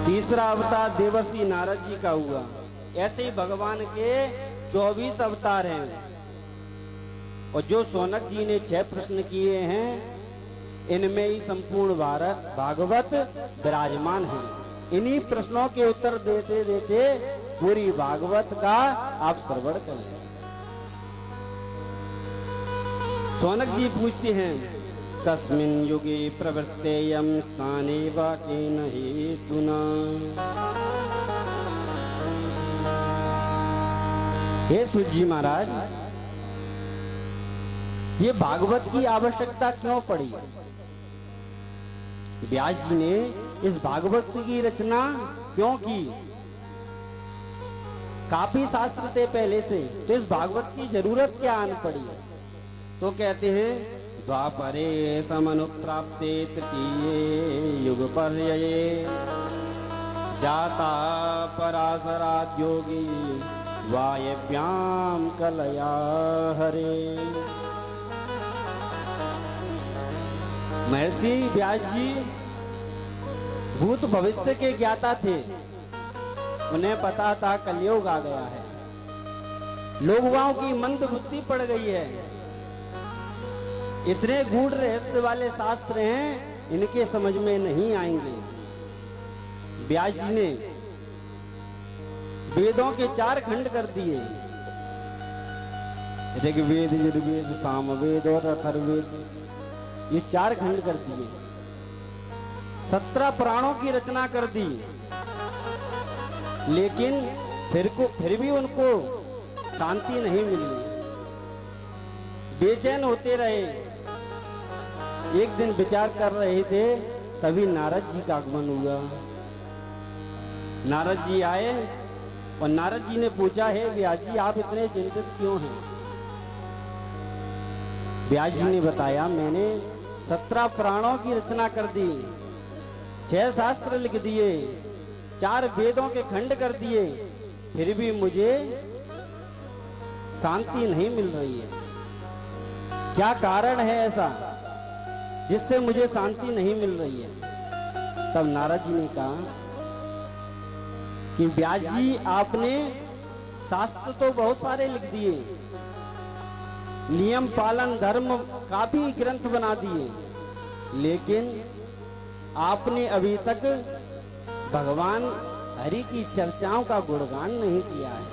तीसरा अवतार देवर्षि नारद जी का हुआ। ऐसे ही भगवान के 24 अवतार हैं। और जो शौनक जी ने 6 प्रश्न किए हैं, इनमें ही संपूर्ण भागवत विराजमान है। इन्हीं प्रश्नों के उत्तर देते देते पूरी भागवत का आप श्रवण करें। शौनक जी पूछते हैं, कस्मिन् युगे प्रवृत्तेयं स्थाने वा केन हेतुना। हे सूत जी महाराज, ये भागवत की आवश्यकता क्यों पड़ी? व्यास जी ने इस भागवत की रचना क्यों की? काफी शास्त्र थे पहले से, तो इस भागवत की जरूरत क्या आन पड़ी? तो कहते हैं, द्वापरे समनुप्राप्ते तृतीये युग पर्यये जाता पराशराद्योगी वायव्याम कलया हरे। महर्षि व्यास जी भूत भविष्य के ज्ञाता थे। उन्हें पता था कलयुग आ गया है, लोगों की मंद बुद्धि पड़ गई है, इतने गूढ़ रहस्य वाले शास्त्र हैं, इनके समझ में नहीं आएंगे। व्यास जी ने वेदों के 4 खंड कर दिए, ऋग्वेद, यजुर्वेद, सामवेद और अथर्ववेद, ये 4 खंड कर दिए। 17 पुराणों की रचना कर दी, लेकिन फिर भी उनको शांति नहीं मिली, बेचैन होते रहे। एक दिन विचार कर रहे थे, तभी नारद जी का आगमन हुआ। नारद जी आए और नारद जी ने पूछा, है व्यास जी आप इतने चिंतित क्यों हैं? व्यास जी ने बताया, मैंने 17 पुराणों की रचना कर दी, 6 शास्त्र लिख दिए, 4 वेदों के खंड कर दिए, फिर भी मुझे शांति नहीं मिल रही है। क्या कारण है ऐसा जिससे मुझे शांति नहीं मिल रही है? तब नारद जी ने कहा कि व्यास जी आपने शास्त्र तो बहुत सारे लिख दिए, नियम पालन धर्म काफी ग्रंथ बना दिए, लेकिन आपने अभी तक भगवान हरि की चर्चाओं का गुणगान नहीं किया है,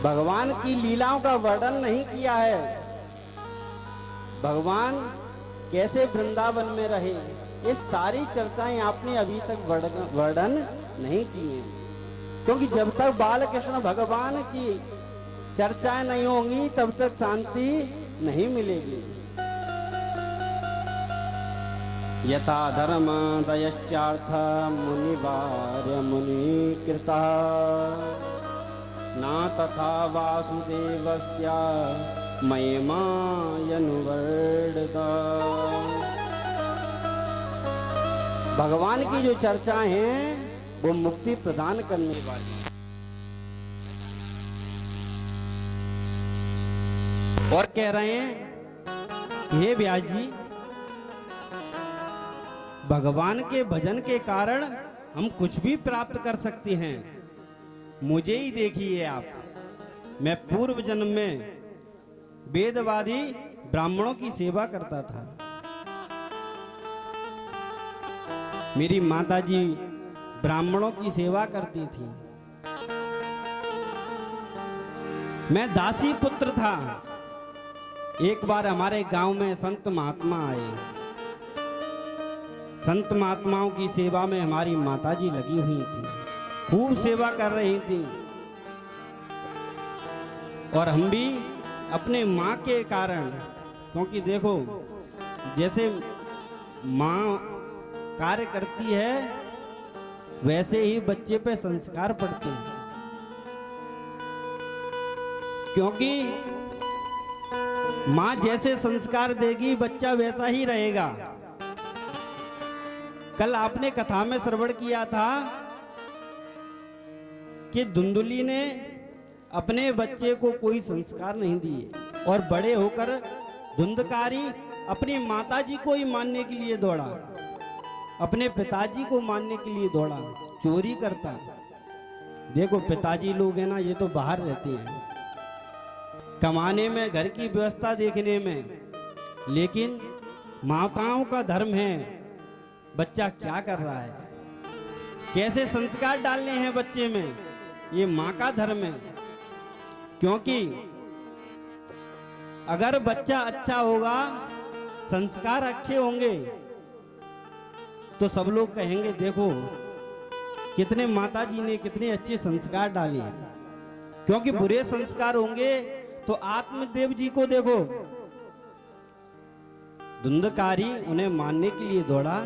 भगवान की लीलाओं का वर्णन नहीं किया है, भगवान कैसे वृंदावन में रहे, ये सारी चर्चाएं आपने अभी तक वर्णन नहीं की हैं। क्योंकि जब तक बाल कृष्ण भगवान की चर्चाएं नहीं होंगी, तब तक शांति नहीं मिलेगी। यथा धर्म दयश्चार्थ मुनिवार्य मुनिकृता न तथा वासुदेवस्य महिमायनुवर्णिता। भगवान की जो चर्चाएं हैं वो मुक्ति प्रदान करने वाली है। और कह रहे हैं, हे व्यास जी, भगवान के भजन के कारण हम कुछ भी प्राप्त कर सकते हैं। मुझे ही देखिए आप, मैं पूर्व जन्म में वेदवादी ब्राह्मणों की सेवा करता था। मेरी माताजी ब्राह्मणों की सेवा करती थी। मैं दासी पुत्र था। एक बार हमारे गांव में संत महात्मा आए। संत महात्माओं की सेवा में हमारी माताजी लगी हुई थी, खूब सेवा कर रही थी। और हम भी अपने माँ के कारण, क्योंकि देखो जैसे माँ कार्य करती है वैसे ही बच्चे पे संस्कार पड़ते हैं, क्योंकि माँ जैसे संस्कार देगी बच्चा वैसा ही रहेगा। कल आपने कथा में श्रवण किया था कि धुंधुली ने अपने बच्चे को कोई संस्कार नहीं दिए और बड़े होकर धुंधकारी अपनी माताजी को ही मानने के लिए दौड़ा। अपने पिताजी को मारने के लिए दौड़ा, चोरी करता। देखो पिताजी लोग हैं ना, ये तो बाहर रहते हैं कमाने में, घर की व्यवस्था देखने में, लेकिन माताओं का धर्म है बच्चा क्या कर रहा है, कैसे संस्कार डालने हैं बच्चे में, ये माँ का धर्म है। क्योंकि अगर बच्चा अच्छा होगा, संस्कार अच्छे होंगे, तो सब लोग कहेंगे देखो कितने माताजी ने कितने अच्छे संस्कार डाले हैं। क्योंकि बुरे संस्कार होंगे तो आत्मदेव जी को देखो, धुंधकारी उन्हें मारने के लिए दौड़ा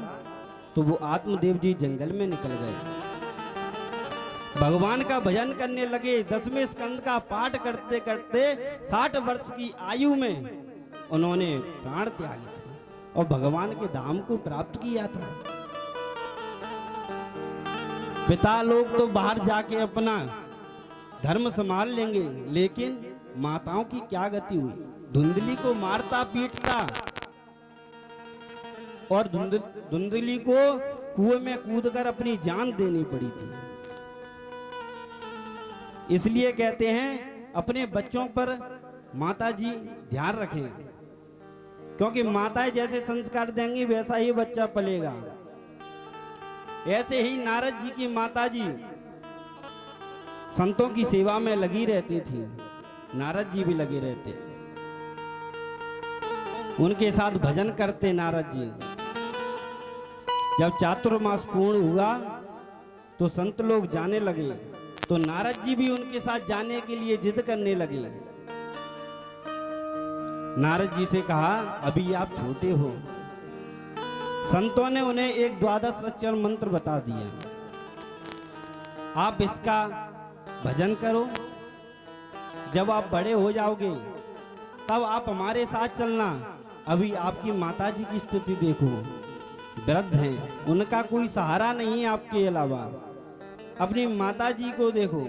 तो वो आत्मदेव जी जंगल में निकल गए, भगवान का भजन करने लगे। 10वें स्कंद का पाठ करते करते 60 वर्ष की आयु में उन्होंने प्राण त्यागे थे और भगवान के धाम को प्राप्त किया था। पिता लोग तो बाहर जाके अपना धर्म संभाल लेंगे, लेकिन माताओं की क्या गति हुई। धुंधली को मारता पीटता और धुंधली को कुएं में कूदकर अपनी जान देनी पड़ी थी। इसलिए कहते हैं अपने बच्चों पर माताजी ध्यान रखें, क्योंकि माताएं जैसे संस्कार देंगी वैसा ही बच्चा पलेगा। ऐसे ही नारद जी की माताजी संतों की सेवा में लगी रहती थी, नारद जी भी लगे रहते, उनके साथ भजन करते नारद जी। जब चातुर्मास पूर्ण हुआ तो संत लोग जाने लगे, तो नारद जी भी उनके साथ जाने के लिए जिद करने लगे। नारद जी से कहा अभी आप छोटे हो। संतों ने उन्हें एक 12 अक्षर मंत्र बता दिया, आप इसका भजन करो, जब आप बड़े हो जाओगे तब आप हमारे साथ चलना। अभी आपकी माताजी की स्थिति देखो, वृद्ध हैं, उनका कोई सहारा नहीं है आपके अलावा, अपनी माताजी को देखो।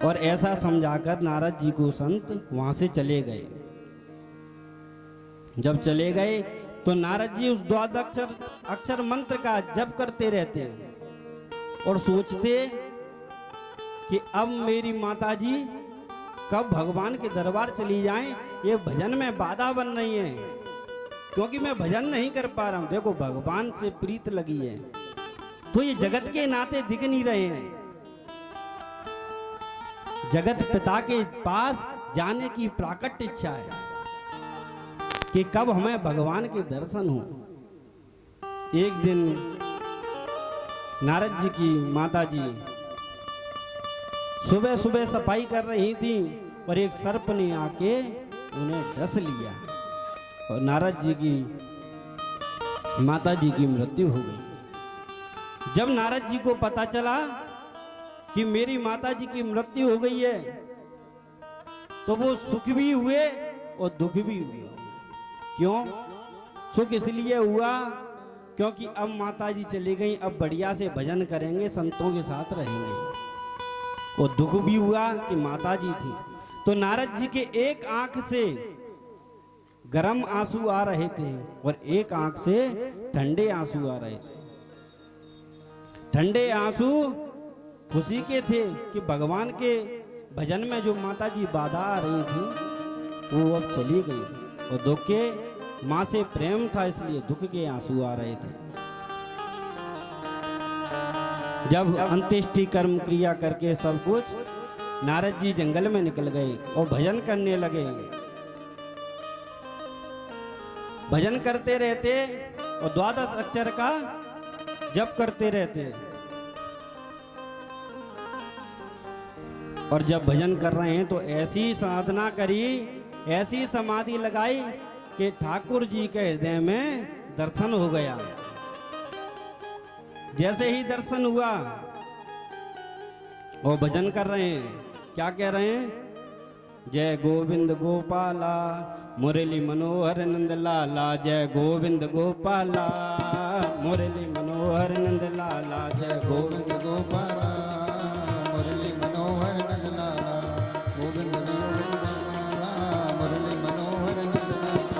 और ऐसा समझाकर नारद जी को संत वहां से चले गए। जब चले गए तो नारद जी उस 12 अक्षर मंत्र का जप करते रहते और सोचते कि अब मेरी माताजी कब भगवान के दरबार चली जाएं, ये भजन में बाधा बन रही है, क्योंकि मैं भजन नहीं कर पा रहा हूं। देखो भगवान से प्रीत लगी है तो ये जगत के नाते दिख नहीं रहे हैं। जगत पिता के पास जाने की प्राकट इच्छा है कि कब हमें भगवान के दर्शन हो। एक दिन नारद जी की माताजी सुबह सुबह सफाई कर रही थी और एक सर्प ने आके उन्हें डस लिया और नारद जी की माताजी की मृत्यु हो गई। जब नारद जी को पता चला कि मेरी माताजी की मृत्यु हो गई है तो वो सुख भी हुए और दुख भी हुए। क्यों? सुख इसलिए हुआ क्योंकि अब माताजी चली गई, अब बढ़िया से भजन करेंगे, संतों के साथ रहेंगे। और दुख भी हुआ कि माताजी थी। तो नारद जी के एक आंख से गर्म आंसू आ रहे थे और एक आंख से ठंडे आंसू आ रहे थे। ठंडे आंसू खुशी के थे कि भगवान के भजन में जो माताजी बाधा आ रही थी वो अब चली गई, और दुख के माँ से प्रेम था इसलिए दुख के आंसू आ रहे थे। जब अंत्येष्टि कर्म क्रिया करके सब कुछ नारद जी जंगल में निकल गए और भजन करने लगे। भजन करते रहते और 12 अक्षर का जप करते रहते। और जब भजन कर रहे हैं तो ऐसी साधना करी, ऐसी समाधि लगाई कि ठाकुर जी के हृदय में दर्शन हो गया। जैसे ही दर्शन हुआ वो भजन कर रहे हैं, क्या कह रहे हैं? जय गोविंद गोपाला मुरली मनोहर नंद लाला, जय गोविंद गोपाला मुरली मनोहर नंद लाला, जय गोविंद गोपाला मुरली मनोहर नंद लाला, गोविंद गोपाला मुरली मनोहर नंद लाला।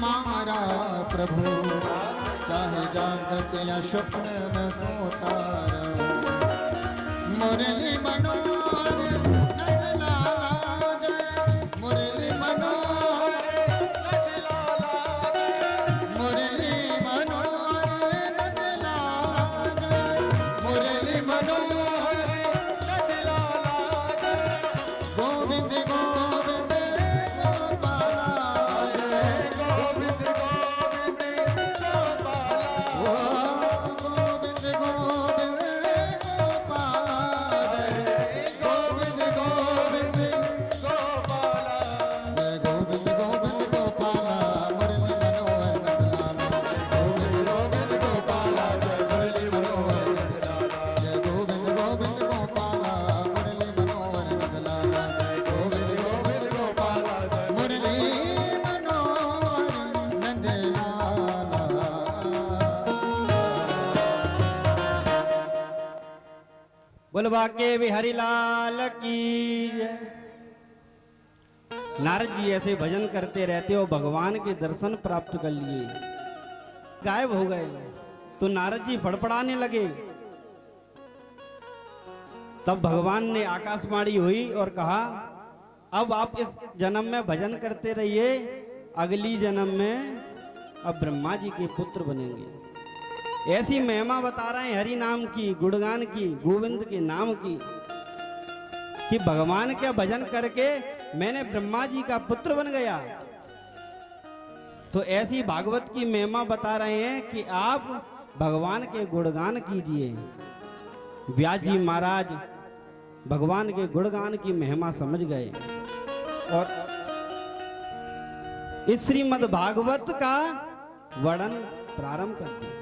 हमारा प्रभु, चाहे जागृत या स्वप्न में सोता रहो। मुरली मनोहर नंद लाला जय, मुरली मनोहर नंद लाला जय, मुरली मनोहर नंद लाला जय, मुरली मनोहर नंद लाला जय। गोविंद गोविंद गोपाला जय, गोविंद गोविंद गोपाला, गोविंद गोविंद गोपाला जय, गोविंद गोविंद गोपाला, जय गोविंद गोविंद गोपाला, मुरली मनोहर नंद लाला, गोविंद गोविंद गोपाला, जय मुरली मनोहर नंद लाला, जय गोविंद गोविंद गोपाला, मुरली मनोहर नंद लाला, जय गोविंद गोविंद गोपाला, जय मुरली मनोहर नंद लाला। बोलवा के बिहारी लाल की जय। नारद जी ऐसे भजन करते रहते हो, भगवान के दर्शन प्राप्त कर लिए, गायब हो गए। तो नारद जी फड़फड़ाने लगे। तब भगवान ने आकाशवाणी हुई और कहा, अब आप इस जन्म में भजन करते रहिए, अगली जन्म में अब ब्रह्मा जी के पुत्र बनेंगे। ऐसी महिमा बता रहे हैं हरि नाम की, गुणगान की, गोविंद के नाम की, कि भगवान का भजन करके मैंने ब्रह्मा जी का पुत्र बन गया। तो ऐसी भागवत की महिमा बता रहे हैं कि आप भगवान के गुणगान कीजिए। व्यास जी महाराज भगवान के गुणगान की महिमा समझ गए और इस श्रीमद् भागवत का वर्णन प्रारंभ कर दिया।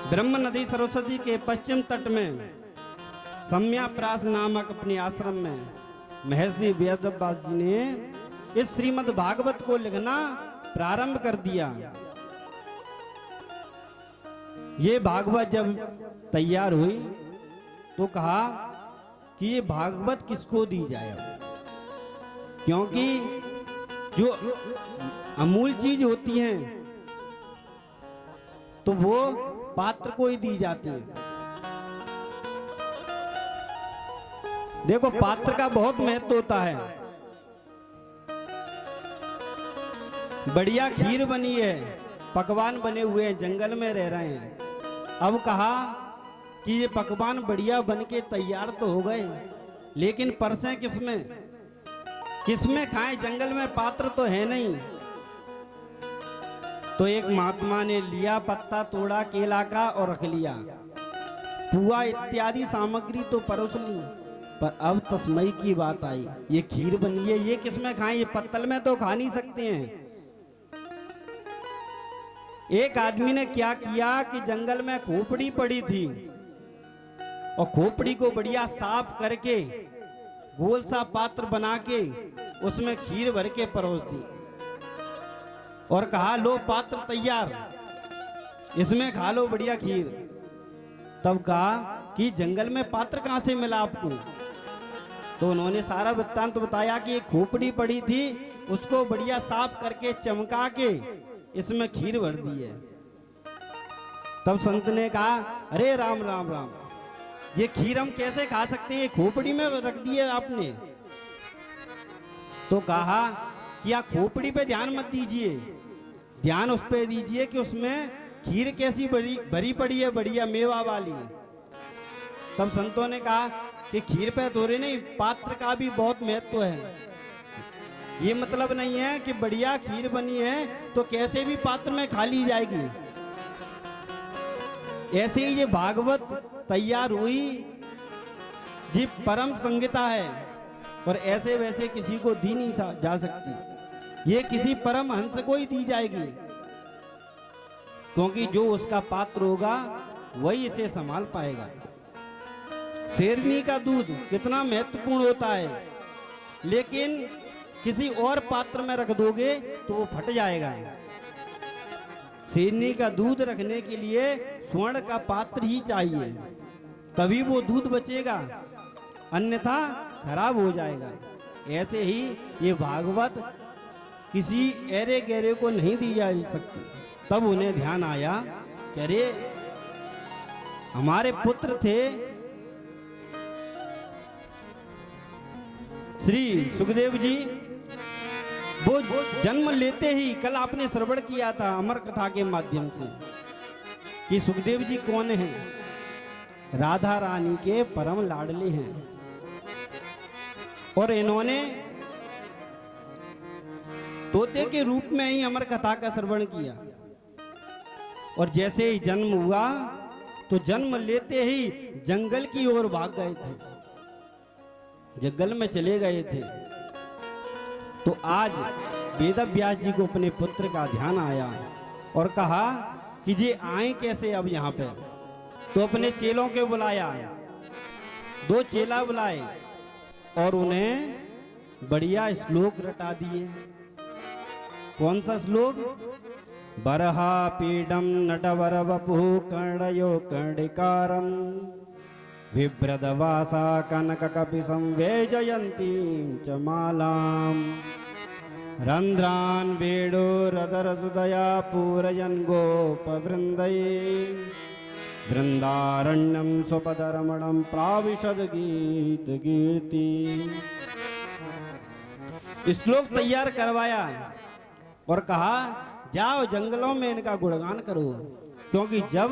ब्रह्म नदी सरस्वती के पश्चिम तट में सम्याप्रास नामक अपने आश्रम में महर्षि वेदव्यास जी ने इस श्रीमद् भागवत को लिखना प्रारंभ कर दिया। ये भागवत जब तैयार हुई तो कहा कि ये भागवत किसको दी जाए, क्योंकि जो अमूल चीज होती है तो वो पात्र को ही दी जाती है। देखो पात्र का बहुत महत्व होता है। बढ़िया खीर बनी है, पकवान बने हुए हैं, जंगल में रह रहे हैं। अब कहा कि ये पकवान बढ़िया बन के तैयार तो हो गए, लेकिन परसें किसमें किसमें खाएं, जंगल में पात्र तो है नहीं। तो एक महात्मा ने लिया पत्ता तोड़ा केला का और रख लिया, पुआ इत्यादि सामग्री तो परोस ली, पर अब तस्मई की बात आई, ये खीर बनी है, ये किसमें खाएं, ये पत्तल में तो खा नहीं सकते हैं। एक आदमी ने क्या किया कि जंगल में खोपड़ी पड़ी थी और खोपड़ी को बढ़िया साफ करके गोल सा पात्र बना के उसमें खीर भर के परोस दी और कहा लो पात्र तैयार, इसमें खा लो बढ़िया खीर। तब कहा कि जंगल में पात्र कहां से मिला आपको? तो उन्होंने सारा वृत्तांत तो बताया कि एक खोपड़ी पड़ी थी, उसको बढ़िया साफ करके चमका के इसमें खीर भर दी है। तब संत ने कहा अरे राम राम राम, ये खीर हम कैसे खा सकते हैं, खोपड़ी में रख दी है आपने। तो कहा कि आप खोपड़ी पे ध्यान मत दीजिए, ध्यान उस पे दीजिए कि उसमें खीर कैसी भरी पड़ी है, बढ़िया मेवा वाली। तब संतों ने कहा कि खीर पे थोड़े नहीं, पात्र का भी बहुत महत्व है। ये मतलब नहीं है कि बढ़िया खीर बनी है तो कैसे भी पात्र में खा ली जाएगी। ऐसे ही ये भागवत तैयार हुई, ये परम संगीता है और ऐसे वैसे किसी को दी नहीं जा सकती, ये किसी परम हंस को ही दी जाएगी, क्योंकि जो उसका पात्र होगा वही इसे संभाल पाएगा। शेरनी का दूध कितना महत्वपूर्ण होता है, लेकिन किसी और पात्र में रख दोगे तो वो फट जाएगा। शेरनी का दूध रखने के लिए स्वर्ण का पात्र ही चाहिए, तभी वो दूध बचेगा, अन्यथा खराब हो जाएगा। ऐसे ही ये भागवत किसी ऐरे गहरे को नहीं दी जा सकती। तब उन्हें ध्यान आया कि अरे हमारे पुत्र थे श्री सुखदेव जी, वो जन्म लेते ही कल आपने श्रवण किया था अमर कथा के माध्यम से कि सुखदेव जी कौन हैं, राधा रानी के परम लाडले हैं। और इन्होंने तोते के रूप में ही अमर कथा का श्रवण किया और जैसे ही जन्म हुआ तो जन्म लेते ही जंगल की ओर भाग गए थे, जंगल में चले गए थे। तो आज वेद व्यास जी को अपने पुत्र का ध्यान आया और कहा कि जे आए कैसे अब यहाँ पे। तो अपने चेलों के बुलाया, 2 चेला बुलाए और उन्हें बढ़िया श्लोक रटा दिए। कौन सा श्लोक? बरहा पीडम नटवर वपु कर्णयो कर्णिकारम विभ्रदवासा कनक कपि संवेजयन्ती च मालाम रंध्रान वेणो रदर सुदया पूरयन् गोपवृंदये वृंदारण्यम स्वपदरमणम प्राविशद गीत कीर्ति। श्लोक तैयार करवाया और कहा जाओ जंगलों में इनका गुणगान करो, क्योंकि जब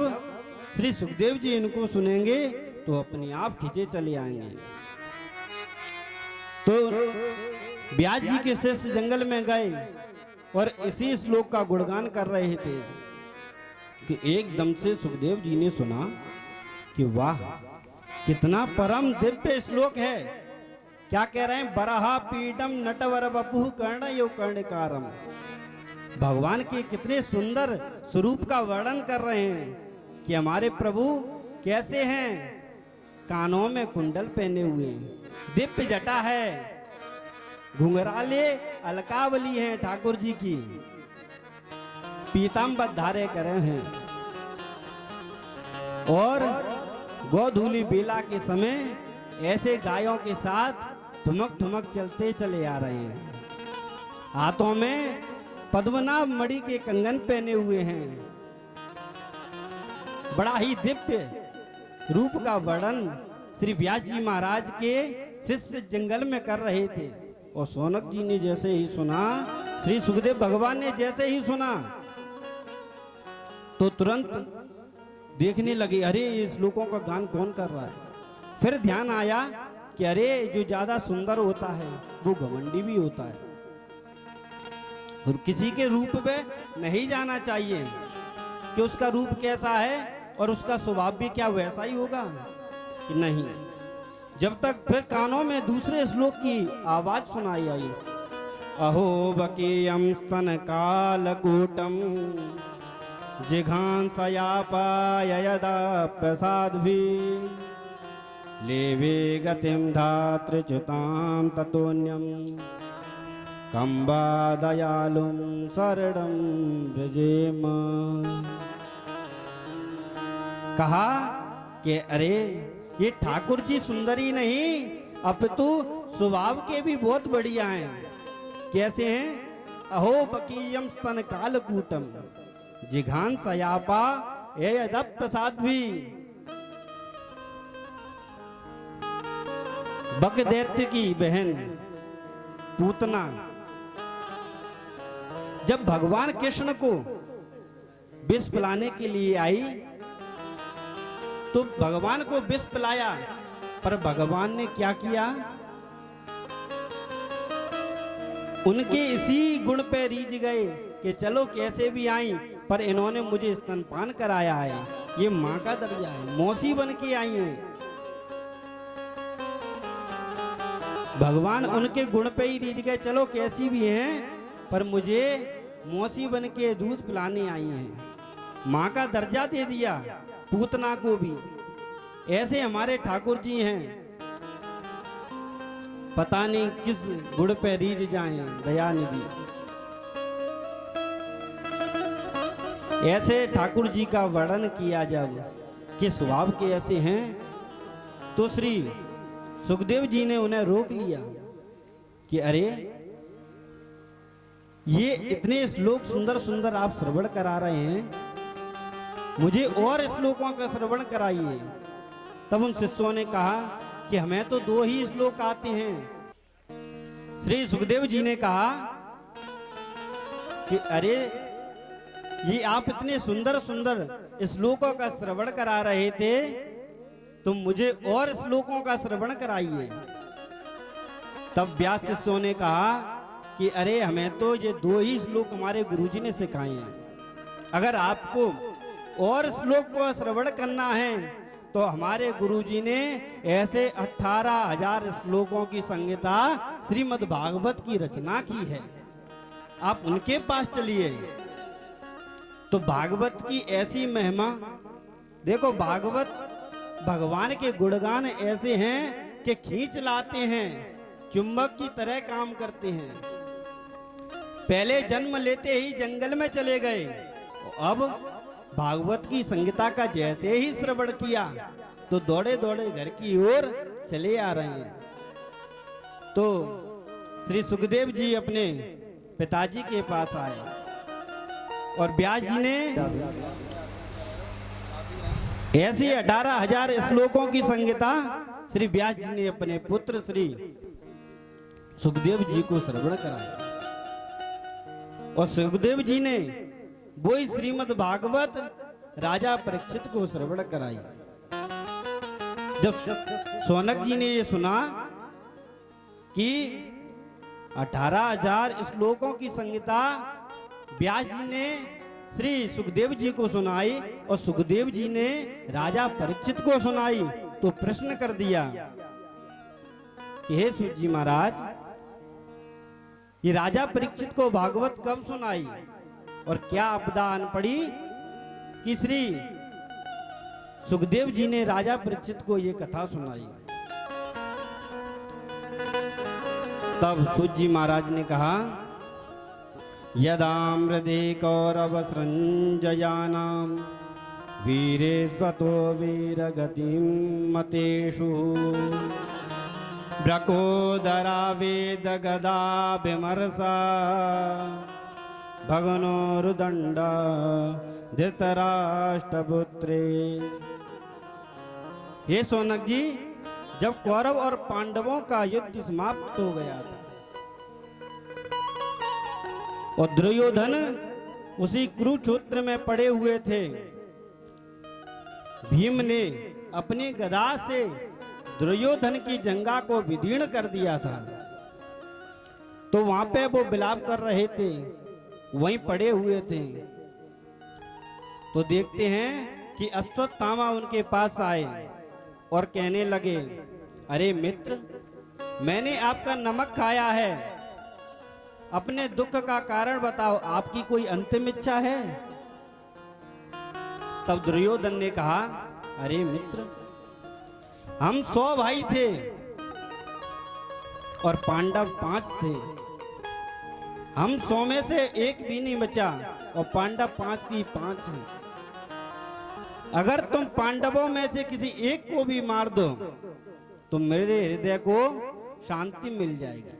श्री सुखदेव जी इनको सुनेंगे तो अपने आप खींचे चले आएंगे। तो व्यास जी के शिष्य जंगल में गए और इसी श्लोक का गुणगान कर रहे थे कि एकदम से सुखदेव जी ने सुना कि वाह कितना परम दिव्य श्लोक है। क्या कह रहे हैं? बरहा पीडम नटवर वपु कर्णयो कर्णिकारम। भगवान के कितने सुंदर स्वरूप का वर्णन कर रहे हैं कि हमारे प्रभु कैसे हैं। कानों में कुंडल पहने हुए, दिव्य जटा है, घुंघराले अलकावली हैं ठाकुर जी की, पीताम्बर धारे करे हैं और गोधूली बेला के समय ऐसे गायों के साथ ठुमक ठुमक चलते चले आ रहे हैं। हाथों में पद्मनाभ मणि के कंगन पहने हुए हैं। बड़ा ही दिव्य रूप का वर्णन श्री व्यास जी महाराज के शिष्य जंगल में कर रहे थे। और शौनक जी ने जैसे ही सुना, श्री सुखदेव भगवान ने जैसे ही सुना तो तुरंत देखने लगे, अरे ये श्लोकों का गान कौन कर रहा है। फिर ध्यान आया कि अरे जो ज्यादा सुंदर होता है वो घमंडी भी होता है और किसी के रूप में नहीं जाना चाहिए कि उसका रूप कैसा है और उसका स्वभाव भी क्या वैसा ही होगा कि नहीं। जब तक फिर कानों में दूसरे श्लोक की आवाज सुनाई आई, अहो बकीयम स्तन कालकूटम जिघांसयापाय यदा प्रसाद्भि लेवे गतिम धातृच्युतां ततोन्यम कंबा दयालुम शरणं व्रजेम। कहा कि अरे ये ठाकुर जी सुंदरी नहीं अपितु स्वभाव के भी बहुत बढ़िया हैं। कैसे हैं? अहो बकीयम स्तन कालकूटम जिघान सयापा यदप प्रसाद भी। बक दैत्य की बहन पूतना जब भगवान कृष्ण को विष पिलाने के लिए आई तो भगवान को विष पिलाया, पर भगवान ने क्या किया? उनके इसी गुण पे रीझ गए कि चलो कैसे भी आई, पर इन्होंने मुझे स्तनपान कराया है, ये माँ का दर्जा है, मौसी बन के आई हैं। भगवान उनके गुण पे ही रीझ गए, चलो कैसी भी हैं पर मुझे मौसी बन के दूध पिलाने आई हैं। माँ का दर्जा दे दिया पूतना को भी। ऐसे हमारे ठाकुर जी हैं, पता नहीं किस गुण पे रीझ जाएं दयानिधि। ऐसे ठाकुर जी का वर्णन किया जब कि स्वभाव के ऐसे हैं, तो श्री सुखदेव जी ने उन्हें रोक लिया कि अरे ये इतने श्लोक सुंदर सुंदर आप श्रवण करा रहे हैं, मुझे और श्लोकों का श्रवण कराइए। तब उन शिष्यों ने कहा कि हमें तो 2 ही श्लोक आते हैं। श्री सुखदेव जी ने कहा कि अरे ये आप इतने सुंदर सुंदर श्लोकों का श्रवण करा रहे थे, तुम मुझे और श्लोकों का श्रवण कराइए। तब व्यास शिष्यों ने कहा कि अरे हमें तो ये 2 ही श्लोक हमारे गुरुजी ने सिखाए हैं। अगर आपको और श्लोक को श्रवण करना है तो हमारे गुरुजी ने ऐसे 18,000 श्लोकों की संहिता श्रीमद् भागवत की रचना की है, आप उनके पास चलिए। तो भागवत की ऐसी महिमा देखो, भागवत भगवान के गुणगान ऐसे हैं कि खींच लाते हैं, चुंबक की तरह काम करते हैं। पहले जन्म लेते ही जंगल में चले गए, अब भागवत की संहिता का जैसे ही श्रवण किया तो दौड़े दौड़े घर की ओर चले आ रहे हैं। तो श्री सुखदेव जी अपने पिताजी के पास आए और व्यास जी ने ऐसी 18,000 श्लोकों की संहिता श्री व्यास जी ने अपने पुत्र श्री सुखदेव जी को श्रवण कराया। और सुखदेव जी ने वही श्रीमद् भागवत राजा परीक्षित को श्रवण कराई। जब शौनक जी ने ये सुना कि 18,000 श्लोकों की संहिता व्यास जी ने श्री सुखदेव जी को सुनाई और सुखदेव जी ने राजा परीक्षित को सुनाई, तो प्रश्न कर दिया कि हे सूत जी महाराज, ये राजा परीक्षित को भागवत कब सुनाई और क्या आपदा आन पड़ी कि श्री सुखदेव जी ने राजा परीक्षित को ये कथा सुनाई। तब सूत जी महाराज ने कहा, यदामृदे कौरव सृंजयानां वीरेश्वतो वीरगतिं मतेषु ब्रकोदरा वेद गदा विमर्शा भगनोरुदंड धृतराष्ट्रपुत्रे। हे शौनक जी, जब कौरव और पांडवों का युद्ध समाप्त हो गया था और दुर्योधन उसी कुरुक्षेत्र में पड़े हुए थे, भीम ने अपनी गदा से दुर्योधन की जंगा को विदीर्ण कर दिया था। तो वहां पे वो विलाप कर रहे थे, वहीं पड़े हुए थे। तो देखते हैं कि अश्वत्थामा उनके पास आए और कहने लगे, अरे मित्र, मैंने आपका नमक खाया है, अपने दुख का कारण बताओ, आपकी कोई अंतिम इच्छा है? तब दुर्योधन ने कहा, अरे मित्र, हम 100 भाई थे और पांडव 5 थे, हम 100 में से एक भी नहीं बचा और पांडव 5 की 5 हैं। अगर तुम पांडवों में से किसी एक को भी मार दो तो मेरे हृदय को शांति मिल जाएगी।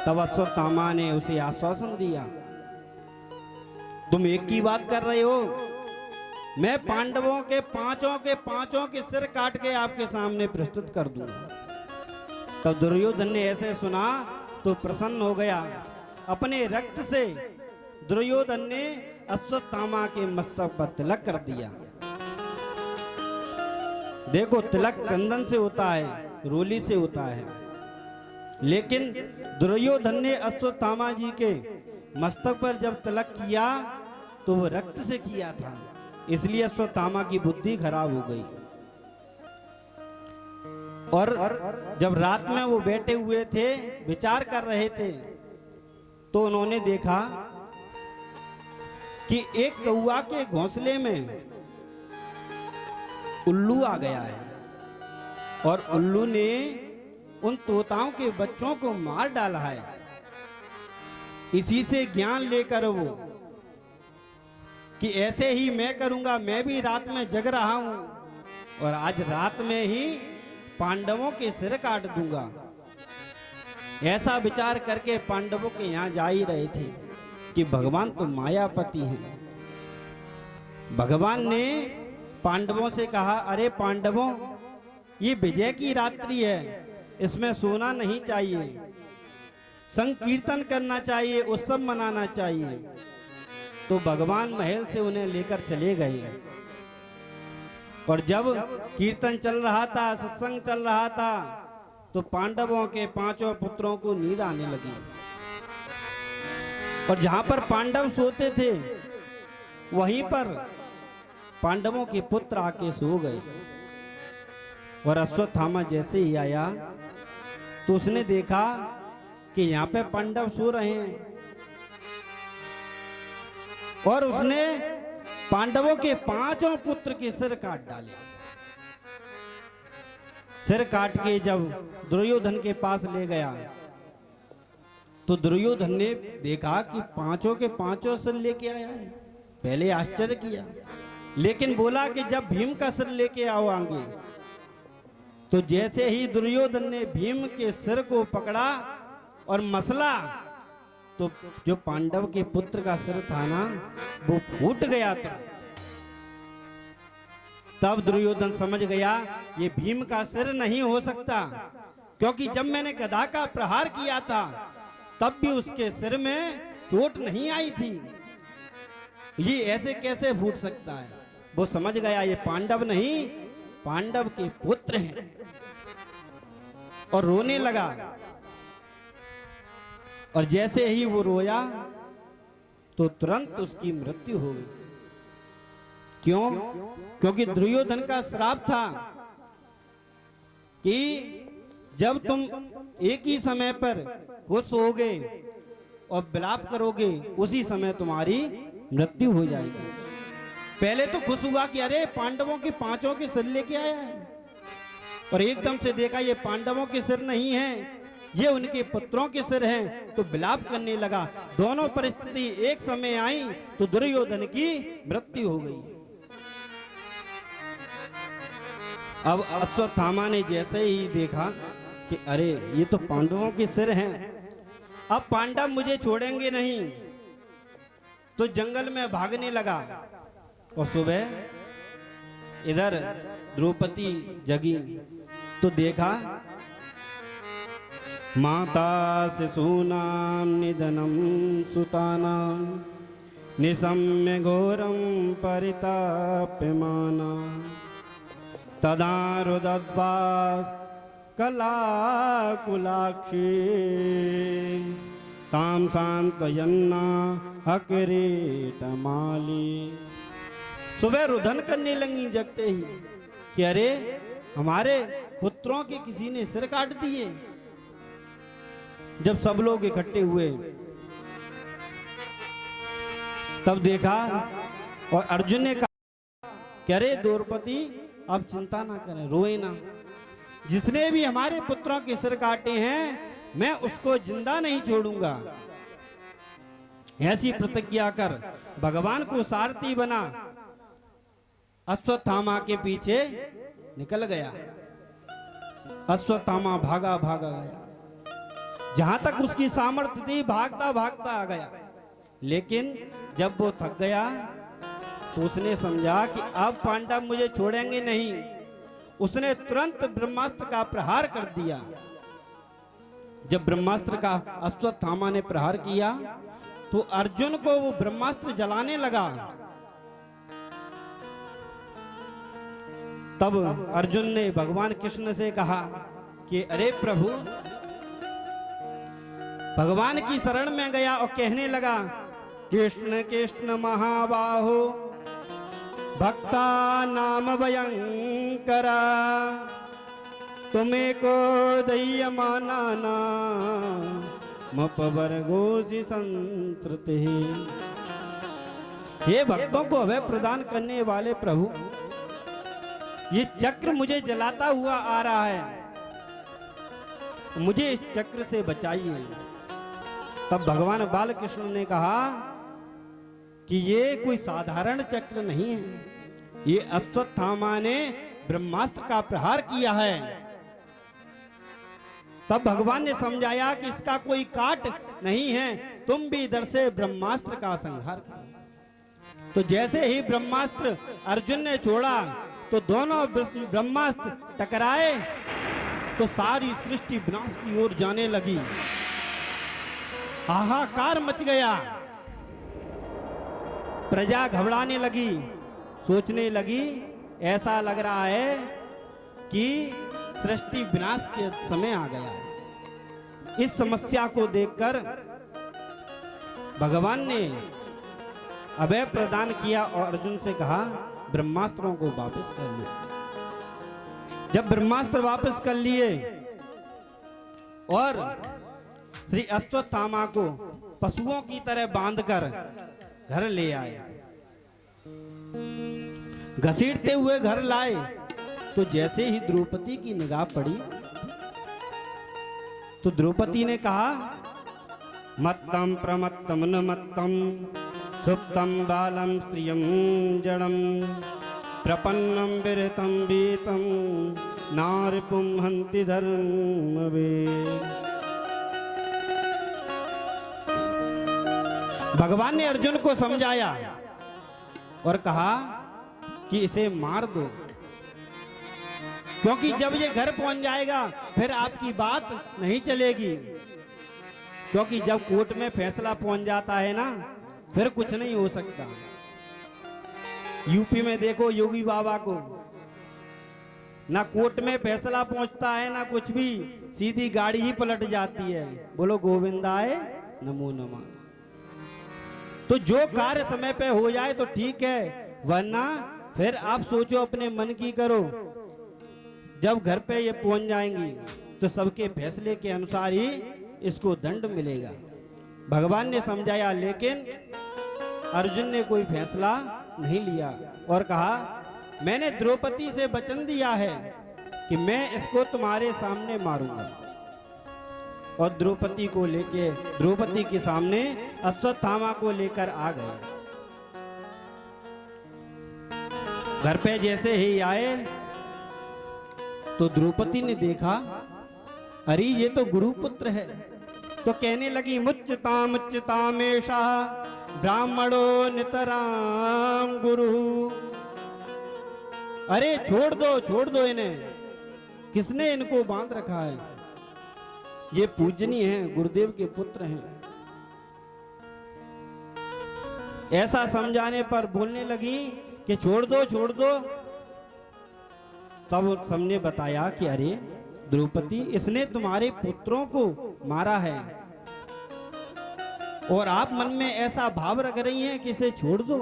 तब अश्वत्थामा ने उसे आश्वासन दिया, तुम एक की बात कर रहे हो, मैं पांडवों के पांचों के सिर काट के आपके सामने प्रस्तुत कर दूंगा। तब दुर्योधन ने ऐसे सुना तो प्रसन्न हो गया, अपने रक्त से दुर्योधन ने अश्वत्थामा के मस्तक पर तिलक कर दिया। देखो, तिलक चंदन से होता है, रोली से होता है, लेकिन दुर्योधन ने अश्वत्थामा जी के मस्तक पर जब तिलक किया तो वो रक्त से किया था, इसलिए अश्वत्थामा की बुद्धि खराब हो गई। और जब रात में वो बैठे हुए थे, विचार कर रहे थे, तो उन्होंने देखा कि एक कौआ के घोंसले में उल्लू आ गया है और उल्लू ने उन तोताओं के बच्चों को मार डाला है। इसी से ज्ञान लेकर वो कि ऐसे ही मैं करूंगा, मैं भी रात में जग रहा हूं और आज रात में ही पांडवों के सिर काट दूंगा। ऐसा विचार करके पांडवों के यहाँ जा ही रहे थे कि भगवान तो मायापति हैं। भगवान ने पांडवों से कहा, अरे पांडवों, ये विजय की रात्रि है, इसमें सोना नहीं चाहिए, संकीर्तन करना चाहिए, उत्सव मनाना चाहिए। तो भगवान महल से उन्हें लेकर चले गए और जब कीर्तन चल रहा था, सत्संग चल रहा था, तो पांडवों के 5 पुत्रों को नींद आने लगी और जहां पर पांडव सोते थे वहीं पर पांडवों के पुत्र आके सो गए। और अश्वत्थामा जैसे ही आया तो उसने देखा कि यहाँ पे पांडव सो रहे हैं और उसने पांडवों के 5 पुत्र के सिर काट डाले। सिर काट के जब दुर्योधन के पास ले गया तो दुर्योधन ने देखा कि 5 के 5 सिर लेके आया है। पहले आश्चर्य किया, लेकिन बोला कि जब भीम का सिर लेके आओगे। तो जैसे ही दुर्योधन ने भीम के सिर को पकड़ा और मसला, तो जो पांडव के पुत्र का सिर था ना, वो फूट गया था। तब दुर्योधन समझ गया ये भीम का सिर नहीं हो सकता, क्योंकि जब मैंने गदा का प्रहार किया था तब भी उसके सिर में चोट नहीं आई थी, ये ऐसे कैसे फूट सकता है। वो समझ गया ये पांडव नहीं, पांडव के पुत्र हैं और रोने लगा। और जैसे ही वो रोया तो तुरंत उसकी मृत्यु हो गई। क्यों? क्योंकि दुर्योधन का श्राप था कि जब तुम एक ही समय पर खुश होगे और विलाप करोगे, उसी समय तुम्हारी मृत्यु हो जाएगी। पहले तो खुश हुआ कि अरे पांडवों के 5 के सिर लेके आया है, और एकदम से देखा ये पांडवों के सिर नहीं हैं, ये उनके पुत्रों के सिर हैं, तो विलाप करने लगा। दोनों परिस्थिति एक समय आई तो दुर्योधन की मृत्यु हो गई। अब अश्वत्थामा ने जैसे ही देखा कि अरे ये तो पांडवों के सिर हैं, अब पांडव मुझे छोड़ेंगे नहीं, तो जंगल में भागने लगा। और सुबह इधर द्रौपदी जगी तो देखा माता शिशूनां निधनं सुतानां निशम्य घोरं परिताप्यमाना तदा रुदद्वा कलाकुलाक्षी तां सांत्वयन्ना अकिरीटमाली। सुबह रुदन करने लगी जगते ही कि अरे हमारे पुत्रों के किसी ने सिर काट दिए। जब सब लोग इकट्ठे हुए तब देखा और अर्जुन ने कहा कि अरे द्रौपदी अब चिंता ना करें, रोए ना, जिसने भी हमारे पुत्रों के सिर काटे हैं मैं उसको जिंदा नहीं छोड़ूंगा। ऐसी प्रतिज्ञा कर भगवान को सारथी बना, अश्वत्थामा के पीछे निकल गया। अश्वत्थामा भागा भागा गया, जहां तक उसकी सामर्थ्य थी भागता भागता आ गया। लेकिन जब वो थक गया तो उसने समझा कि अब पांडव मुझे छोड़ेंगे नहीं। उसने तुरंत ब्रह्मास्त्र का प्रहार कर दिया। जब ब्रह्मास्त्र का अश्वत्थामा ने प्रहार किया तो अर्जुन को वो ब्रह्मास्त्र जलाने लगा। तब अर्जुन ने भगवान कृष्ण से कहा कि अरे प्रभु, भगवान की शरण में गया और कहने लगा कृष्ण कृष्ण महाबाहो भक्ता नाम भयंकरा तुम्हें को दह्य मानाना मपवर्गोसी संतृते। हे भक्तों को अभय प्रदान करने वाले प्रभु, ये चक्र मुझे जलाता हुआ आ रहा है, मुझे इस चक्र से बचाइए। तब भगवान बालकृष्ण ने कहा कि ये कोई साधारण चक्र नहीं है, ये अश्वत्थामा ने ब्रह्मास्त्र का प्रहार किया है। तब भगवान ने समझाया कि इसका कोई काट नहीं है, तुम भी इधर से ब्रह्मास्त्र का संहार करो। तो जैसे ही ब्रह्मास्त्र अर्जुन ने छोड़ा तो दोनों ब्रह्मास्त्र टकराए तो सारी सृष्टि विनाश की ओर जाने लगी। हाहाकार मच गया, प्रजा घबराने लगी, सोचने लगी ऐसा लग रहा है कि सृष्टि विनाश के समय आ गया है। इस समस्या को देखकर भगवान ने अभय प्रदान किया और अर्जुन से कहा ब्रह्मास्त्रों को वापस कर लो। जब ब्रह्मास्त्र वापस कर लिए और श्री अश्वत्थामा को पशुओं की तरह बांधकर घर ले आए, घसीटते हुए घर लाए तो जैसे ही द्रौपदी की निगाह पड़ी तो द्रौपदी ने कहा मत्तम प्रमत्तम न मत्तम सुप्तम बालम स्त्रियम जड़म प्रपन्नम विरतम वीतम नारिपुम हंति धर्मवे। भगवान ने अर्जुन को समझाया और कहा कि इसे मार दो, क्योंकि जब ये घर पहुंच जाएगा फिर आपकी बात नहीं चलेगी। क्योंकि जब कोर्ट में फैसला पहुंच जाता है ना, फिर कुछ नहीं हो सकता। यूपी में देखो योगी बाबा को, ना कोर्ट में फैसला पहुंचता है ना कुछ भी, सीधी गाड़ी ही पलट जाती है। बोलो गोविंदाय नमो नमः। तो जो कार्य समय पे हो जाए तो ठीक है, वरना फिर आप सोचो अपने मन की करो। जब घर पे ये पहुंच जाएंगी तो सबके फैसले के अनुसार ही इसको दंड मिलेगा। भगवान ने समझाया, लेकिन अर्जुन ने कोई फैसला नहीं लिया और कहा मैंने द्रौपदी से वचन दिया है कि मैं इसको तुम्हारे सामने मारूंगा। और द्रौपदी के सामने अश्वत्थामा को लेकर आ गए। घर पे जैसे ही आए तो द्रौपदी ने देखा अरे ये तो गुरुपुत्र है। तो कहने लगी मुच्यतामेषा ब्राह्मणो नितराम गुरु। अरे छोड़ दो इन्हें, किसने इनको बांध रखा है? ये पूजनीय हैं, गुरुदेव के पुत्र हैं। ऐसा समझाने पर बोलने लगी कि छोड़ दो। तब सबने बताया कि अरे द्रौपदी, इसने तुम्हारे पुत्रों को मारा है और आप मन में ऐसा भाव रख रही हैं कि इसे छोड़ दो।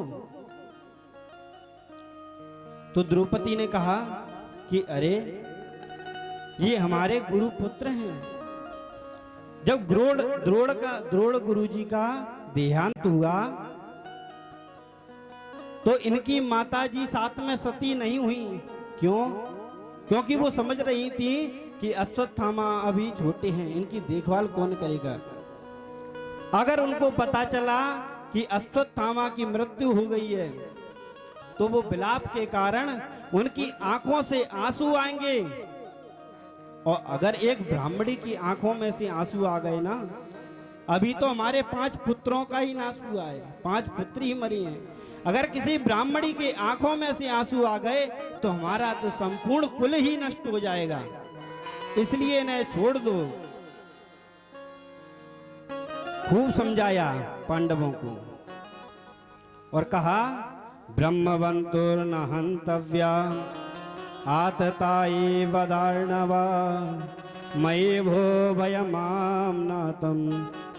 तो द्रौपदी ने कहा कि अरे ये हमारे गुरु पुत्र हैं। जब द्रोण गुरुजी का देहांत हुआ तो इनकी माताजी साथ में सती नहीं हुई। क्यों? क्योंकि वो समझ रही थी कि अश्वत्थामा अभी छोटे हैं, इनकी देखभाल कौन करेगा। अगर उनको पता चला कि अश्वत्थामा की मृत्यु हो गई है तो वो विलाप के कारण उनकी आंखों से आंसू आएंगे। और अगर एक ब्राह्मणी की आंखों में से आंसू आ गए ना, अभी तो हमारे 5 पुत्रों का ही नाश हुआ है, 5 पुत्री ही मरी हैं। अगर किसी ब्राह्मणी की आंखों में से आंसू आ गए तो हमारा तो संपूर्ण कुल ही नष्ट हो जाएगा। इसलिए इन्हें छोड़ दो। खूब समझाया पांडवों को और कहा ब्रह्मवंतुर्न हंतव्या आतताई वदार्णवा मयि भो भयमाम नातम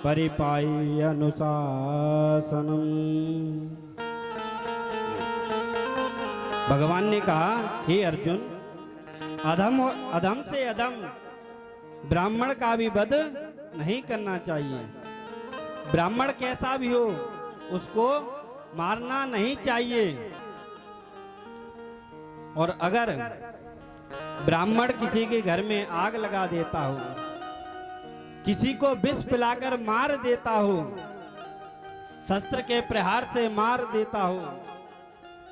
परिपाई अनुशासनम। भगवान ने कहा हे अर्जुन, अधम से अधम ब्राह्मण का भी वध नहीं करना चाहिए। ब्राह्मण कैसा भी हो उसको मारना नहीं चाहिए। और अगर ब्राह्मण किसी के घर में आग लगा देता हो, किसी को विष पिलाकर मार देता हो, शस्त्र के प्रहार से मार देता हो,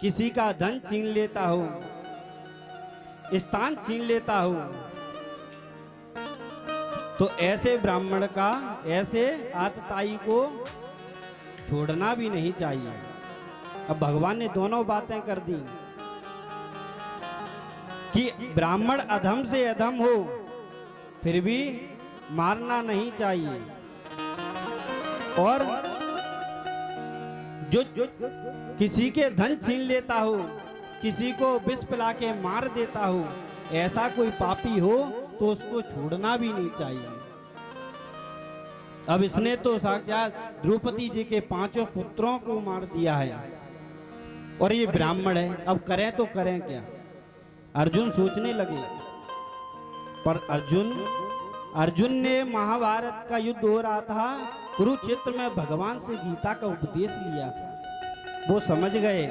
किसी का धन छीन लेता हो, स्थान छीन लेता हो, तो ऐसे ब्राह्मण का, ऐसे आतताई को छोड़ना भी नहीं चाहिए। अब भगवान ने दोनों बातें कर दी कि ब्राह्मण अधम से अधम हो फिर भी मारना नहीं चाहिए, और जो किसी के धन छीन लेता हो, किसी को विष पिला के मार देता हो, ऐसा कोई पापी हो तो उसको छोड़ना भी नहीं चाहिए। अब इसने तो साक्षात द्रौपदी जी के 5 पुत्रों को मार दिया है और ये ब्राह्मण है, अब करें तो करें क्या। अर्जुन सोचने लगे, पर अर्जुन ने महाभारत का युद्ध हो रहा था, कुरुक्षेत्र में भगवान से गीता का उपदेश लिया था। वो समझ गए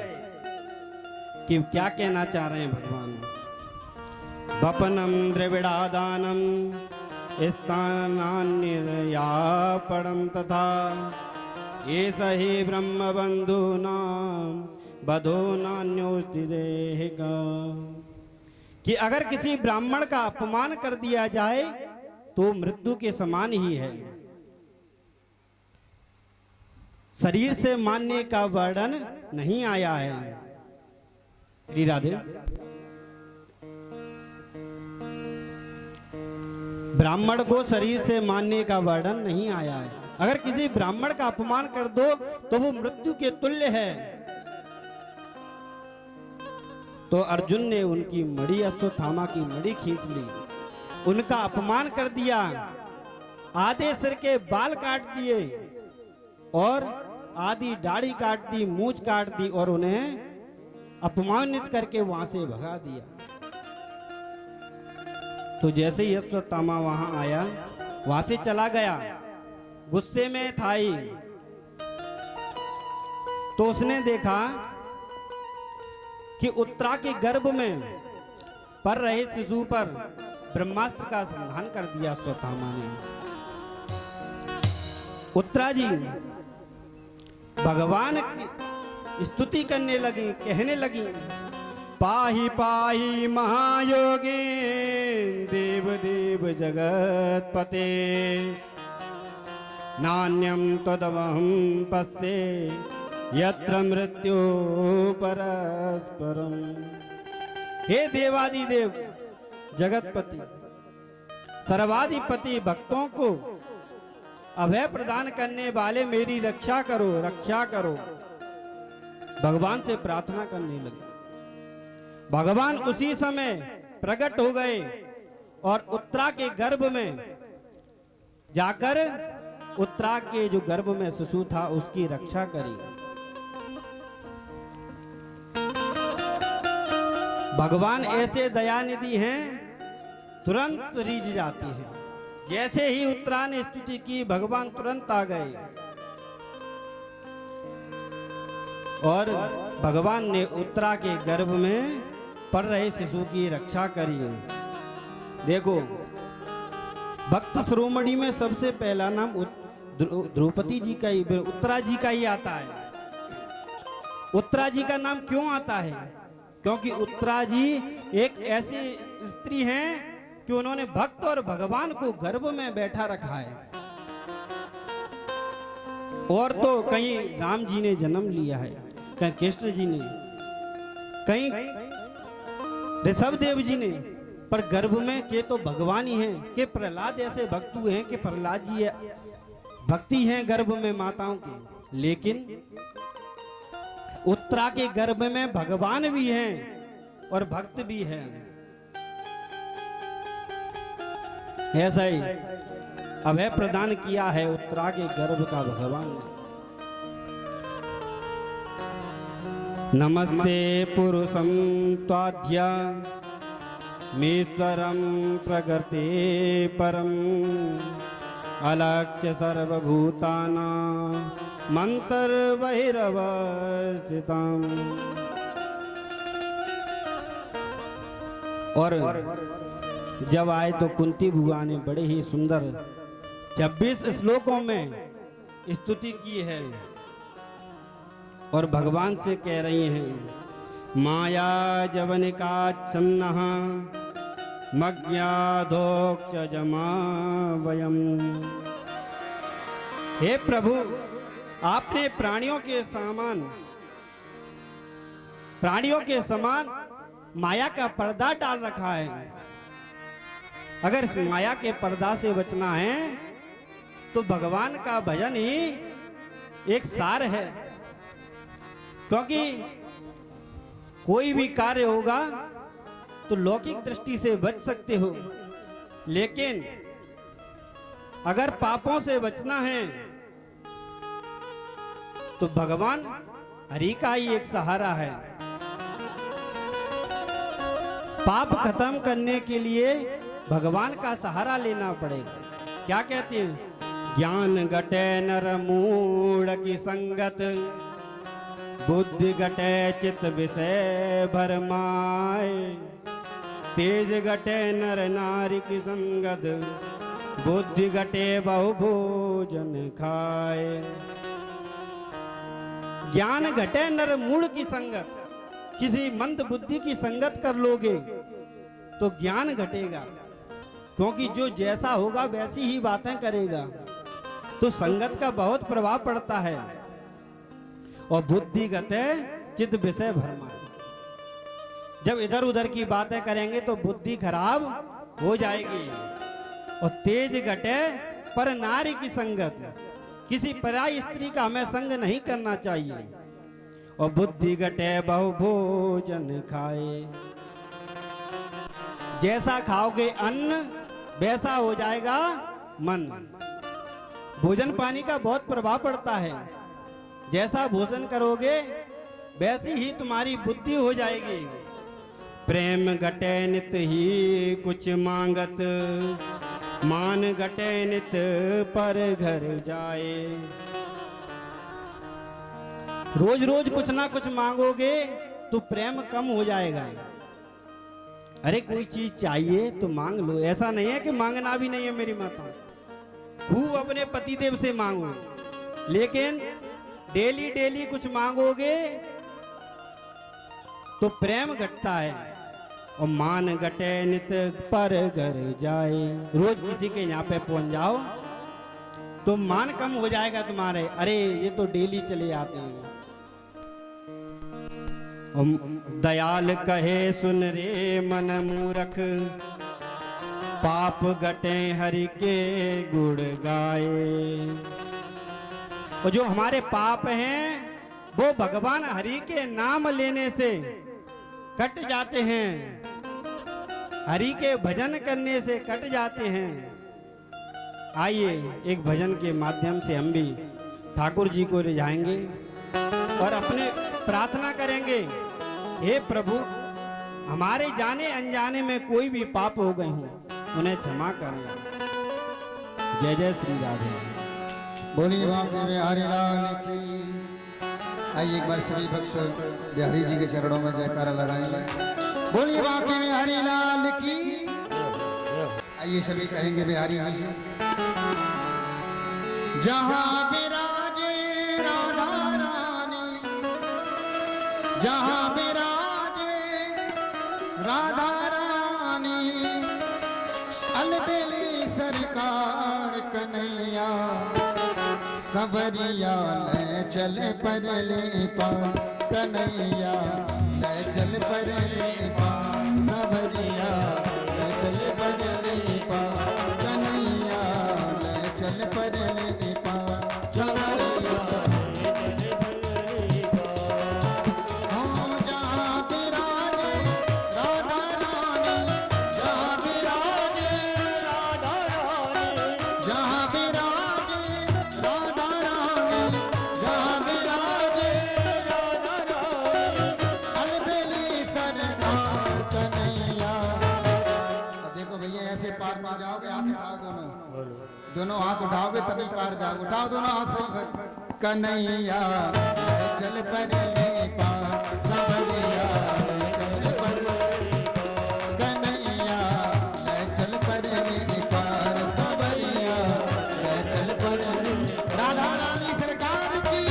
कि क्या कहना चाह रहे हैं भगवान। वपनम द्रविड़ादानम स्थानान्यर्यापणम तथा ये सही ब्रह्म बंधु नाम बधो नान्योस्ति देहिका। कि अगर किसी ब्राह्मण का अपमान कर दिया जाए तो मृत्यु के समान ही है। शरीर से मानने का वर्णन नहीं आया है। श्री राधे। ब्राह्मण को शरीर से मानने का वर्णन नहीं आया है। अगर किसी ब्राह्मण का अपमान कर दो तो वो मृत्यु के तुल्य है। तो अर्जुन ने उनकी मणि, अश्वत्थामा की मणि खींच ली, उनका अपमान कर दिया, आधे सिर के बाल काट दिए और आधी दाढ़ी काट दी, मूंछ काट दी और उन्हें अपमानित करके वहां से भगा दिया। तो जैसे ही अश्वत्थामा वहां आया, वहां से चला गया, गुस्से में था ही, तो उसने देखा कि उत्तरा के गर्भ में पर रहे शिशु पर ब्रह्मास्त्र का संधान कर दिया अश्वत्थामा ने। उत्तरा जी भगवान की स्तुति करने लगी, कहने लगी, पाहि पाहि महायोगी देव देव जगतपते नान्यम तदवहं पश्ये यत्र मृत्यु परस्परम। हे देवादिदेव जगतपति सर्वाधिपति, भक्तों को अभय प्रदान करने वाले मेरी रक्षा करो, रक्षा करो। भगवान से प्रार्थना करने लगे। भगवान उसी समय प्रकट हो गए और उत्तरा के गर्भ में जाकर उत्तरा के जो गर्भ में शिशु था उसकी रक्षा करी। भगवान ऐसे दयानिधि हैं, तुरंत रीझ जाती है। जैसे ही उत्तरा ने स्तुति की, भगवान तुरंत आ गए और भगवान ने उत्तरा के गर्भ में पड़ रहे शिशु की रक्षा करी। देखो, भक्त शिरोमणि में सबसे पहला नाम द्रौपदी जी का ही, उत्तरा जी का ही आता है। उत्तरा जी का नाम क्यों आता है? क्योंकि उत्तरा जी एक ऐसी स्त्री हैं कि उन्होंने भक्त और भगवान को गर्भ में बैठा रखा है। और तो कहीं राम जी ने जन्म लिया है, कहीं कृष्ण जी ने, कहीं ऋषभ देव जी ने, पर गर्भ में के तो भगवान ही हैं। के प्रहलाद ऐसे भक्त हुए हैं कि प्रहलाद जी भक्ति हैं गर्भ में माताओं की, लेकिन उत्तरा के गर्भ में भगवान भी हैं और भक्त भी हैं। ऐसा ही अभय प्रदान किया है उत्तरा के गर्भ का भगवान ने। नमस्ते पुरुषं त्वाद्य मीश्वरं प्रकृते परम अलक्ष्य सर्वभूतानां मंत्र बहिरवस्थितम्। और जब आए तो कुंती बुआ ने बड़े ही सुंदर 26 श्लोकों में स्तुति की है और भगवान से कह रही हैं, माया जवनिका छन्नः मज्ञाधोक्ष जमा वयम। हे प्रभु, आपने प्राणियों के समान माया का पर्दा डाल रखा है। अगर इस माया के पर्दा से बचना है तो भगवान का भजन ही एक सार है। क्योंकि कोई भी कार्य होगा तो लौकिक दृष्टि से बच सकते हो, लेकिन अगर पापों से बचना है तो भगवान हरि का ही एक सहारा है। पाप खत्म करने के लिए भगवान का सहारा लेना पड़ेगा। क्या कहते हैं? ज्ञान घटे नर मूढ़ की संगत, बुद्धि घटे चित विषय भरमाए। तेज घटे नर नारी की संगत, बुद्धि घटे बहु भोजन खाए। ज्ञान घटे नर मूढ़ की संगत, किसी मंद बुद्धि की संगत कर लोगे तो ज्ञान घटेगा, क्योंकि जो जैसा होगा वैसी ही बातें करेगा, तो संगत का बहुत प्रभाव पड़ता है। और बुद्धि गते चित्त विषय भरमा, जब इधर उधर की बातें करेंगे तो बुद्धि खराब हो जाएगी। और तेज घटे पर नारी की संगत, किसी पराई स्त्री का हमें संग नहीं करना चाहिए। और बुद्धि घटे बहु भोजन खाए, जैसा खाओगे अन्न वैसा हो जाएगा मन। भोजन पानी का बहुत प्रभाव पड़ता है, जैसा भोजन करोगे वैसी ही तुम्हारी बुद्धि हो जाएगी। प्रेम घटे नित ही कुछ मांगत, मान घटे नित पर घर जाए। रोज रोज कुछ ना कुछ मांगोगे तो प्रेम कम हो जाएगा। अरे कोई चीज चाहिए तो मांग लो, ऐसा नहीं है कि मांगना भी नहीं है। मेरी माता, खूब अपने पतिदेव से मांगो, लेकिन डेली डेली कुछ मांगोगे तो प्रेम घटता है। और मान घटे नित पर घर जाए, रोज किसी के यहाँ पे पहुंच जाओ तो मान कम हो जाएगा तुम्हारे। अरे ये तो डेली चले आते हैं। दयाल कहे सुन रे मन मूरख, पाप घटे हरि के गुण गाए। और जो हमारे पाप हैं वो भगवान हरि के नाम लेने से कट जाते हैं, हरि के भजन करने से कट जाते हैं। आइए एक भजन के माध्यम से हम भी ठाकुर जी को रिझाएंगे और अपने प्रार्थना करेंगे। हे प्रभु, हमारे जाने अनजाने में कोई भी पाप हो गए हों उन्हें क्षमा करना। जय जय श्री राधे। बोलिए बांके बिहारी लाल की। आइए एक बार सभी भक्त बिहारी जी के चरणों में जयकारा लगाएंगे। बोलिए बांके बिहारी लाल की। आइए सभी कहेंगे बिहारी जी से। जहाँ विराजे राधा रानी, जहाँ विराजे राधा रानी, अलबेली सरकार कन्हैया, सवरिया ले चल परले पार कन्हैया, ले चल परले पार सवरिया, ले चल परले पार कन्हैया, ले चल परले पार सवरिया। दोनों हाथ उठाओगे तभी पार जाओगे। उठाओ दोनों हाथ सही। कन्हैया चल परले पार सवरिया, चल पर कन्हैया चल परले पार सवरिया, चल पर राधा रानी सरकार की।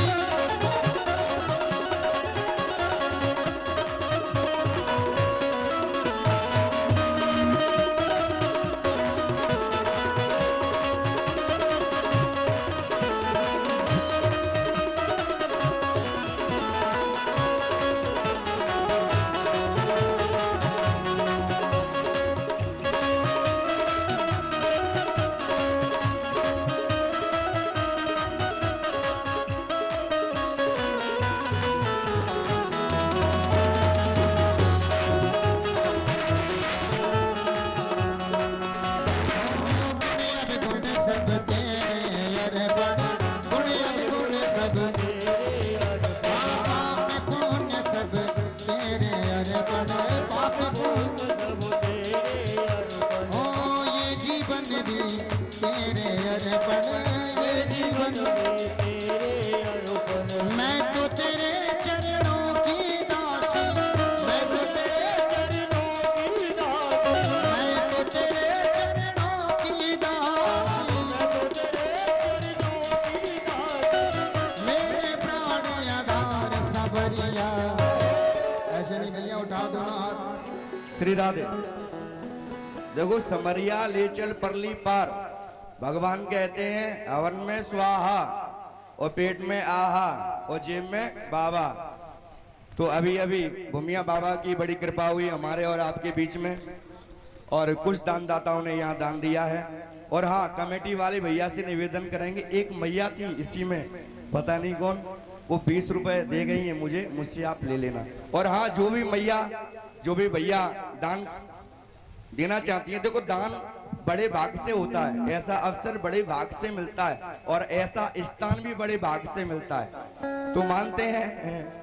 खबरिया। ऐसे नहीं भैया, उठा दोनों हाथ। श्री राधे। देखो, समरिया ले चल परली पार, भगवान कहते हैं हवन में स्वाहा और पेट में आहा और जेब में बाबा। तो अभी अभी भूमिया बाबा की बड़ी कृपा हुई हमारे और आपके बीच में, और कुछ दानदाताओं ने यहाँ दान दिया है। और हाँ, कमेटी वाले भैया से निवेदन करेंगे, एक मैया थी इसी में, पता नहीं कौन, वो 20 रुपए दे गई है मुझे, मुझसे आप ले लेना। और हाँ, जो भी मैया, जो भी भैया दान देना चाहती है, देखो दान बड़े भाग से होता है, ऐसा अवसर बड़े भाग से मिलता है, और ऐसा स्थान भी बड़े भाग से मिलता है। तो मानते हैं